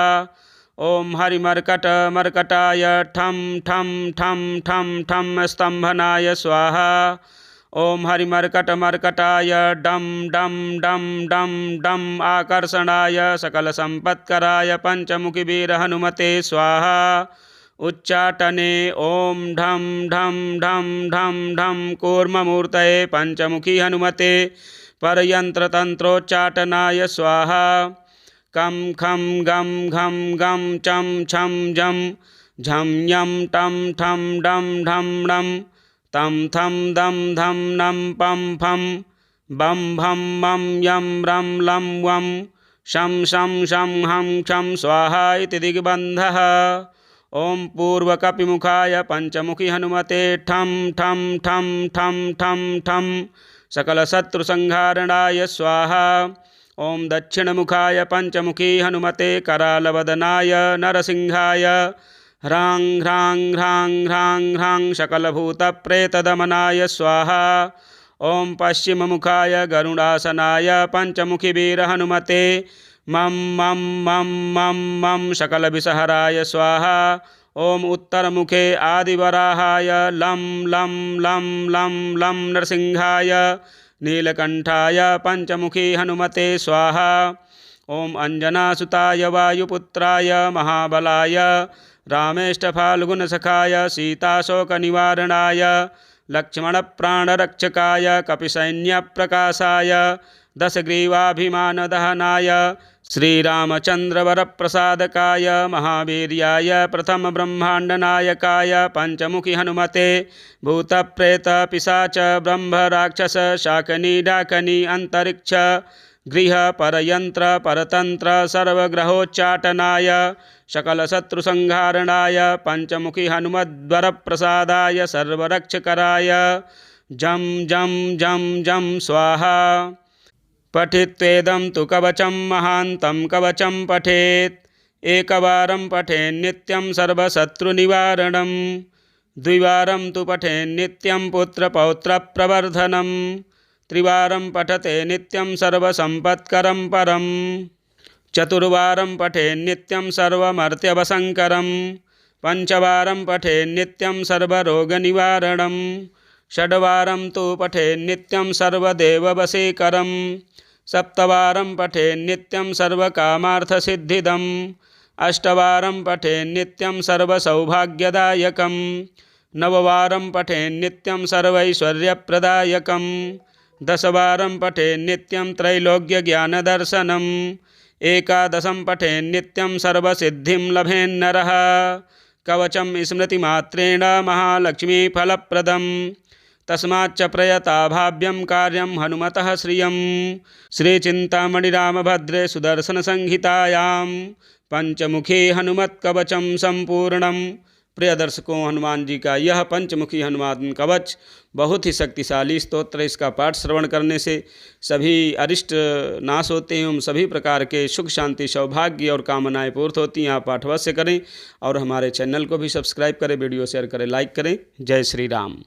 Speaker 1: ॐ हरिमर्कटमर्कटाय ठं ठं ठं ठं ठं स्तम्भनाय स्वाहा। ॐ हरिमर्कटमर्कटाय डं डं डं डं डं आकर्षणाय सकलसम्पत्कराय पंचमुखीवीरहनुमते स्वाहा। उच्चाटने ॐ ढं ढं ढं ढं ढं कूर्ममूर्तये पंचमुखी हनुमते परयन्त्रतन्त्रोच्चाटनाय स्वाहा। कं खं गं घं गं चं छं जं झं यं टं ठं डं ढं णं तं थं दं धं नं पं फं बं भं मं यं रं लं वं शं शं शं हं क्षं स्वाहा इति दिग्बन्धः। ॐ पूर्वकपिमुखाय पंचमुखी हनुमते ठं ठं ठं ठं ठं ठं सकलशत्रुसंहारणाय स्वाहा। ॐ दक्षिणमुखाय पंचमुखी हनुमते करालवदनाय नरसिंहाय ह्रां ह्रां ह्रां ह्रां ह्रां सकलभूतप्रेतदमनाय स्वाहा। ॐ पश्चिममुखाय गरुडासनाय पञ्चमुखिवीरहनुमते मं मं मं मं मं सकलविषहराय स्वाहा। ॐ उत्तरमुखे आदिवराहाय लं लं लं लं लं नरसिंहाय नीलकण्ठाय पञ्चमुखी हनुमते स्वाहा। ॐ अञ्जनासुताय वायुपुत्राय महाबलाय रामेष्टफाल्गुनसखाय सीताशोकनिवारणाय लक्ष्मणप्राणरक्षकाय कपिसैन्यप्रकाशाय दशग्रीवाभिमानदहनाय श्रीरामचन्द्रवरप्रसादकाय महावीर्याय प्रथमब्रह्माण्डनायकाय पञ्चमुखी हनुमते भूतप्रेतपिशाच ब्रह्मराक्षस शाकनी डाकनी अन्तरिक्ष गृह परयंत्र परतंत्र सर्वग्रहोच्चाटनाय सकलशत्रुसंहारणाय पञ्चमुखी हनुमद्वरप्रसादाय सर्वरक्षकराय जं जं जं जं स्वाहा। पठित्वेदं तु कवचं महान्तं कवचं पठेत् एकवारं पठेन्नित्यं सर्वशत्रुनिवारणं द्विवारं तु पठेन्नित्यं पुत्रपौत्रप्रवर्धनं त्रिवारं पठते नित्यं सर्वसम्पत्करं परं चतुर्वारं पठेन्नित्यं सर्वमर्त्यवसङ्करं पञ्चवारं पठेन्नित्यं सर्वरोगनिवारणं षड्वारं तु पठेन्नित्यं सर्वदेववशीकरं सप्तवारं पठेन्नित्यं सर्वकामार्थसिद्धिदम् अष्टवारं पठेन्नित्यं सर्वसौभाग्यदायकं नववारं पठेन्नित्यं सर्वैश्वर्यप्रदायकं दशवारं पठेन्नित्यं त्रैलोक्यज्ञानदर्शनम् एकादशं पठेन्नित्यं सर्वसिद्धिं लभेन्नरः कवचं स्मृतिमात्रेण महालक्ष्मीफलप्रदम् तस्माच्च प्रयताभाव्यं कार्यं हनुमतः श्रियं श्रीचिन्तामणिरामभद्रे सुदर्शनसंहितायां पंचमुखी हनुमत्कवचं संपूर्णं। प्रिय दर्शकों, हनुमान जी का यह पंचमुखी हनुमान कवच बहुत ही शक्तिशाली स्तोत्र। इसका पाठ श्रवण करने से सभी अरिष्ट नाश होते हैं एवं सभी प्रकार के सुख शांति सौभाग्य और कामनाएं पूर्त होती हैं। आप पाठ अवश्य करें और हमारे चैनल को भी सब्सक्राइब करें, वीडियो शेयर करें, लाइक करें। जय श्री राम।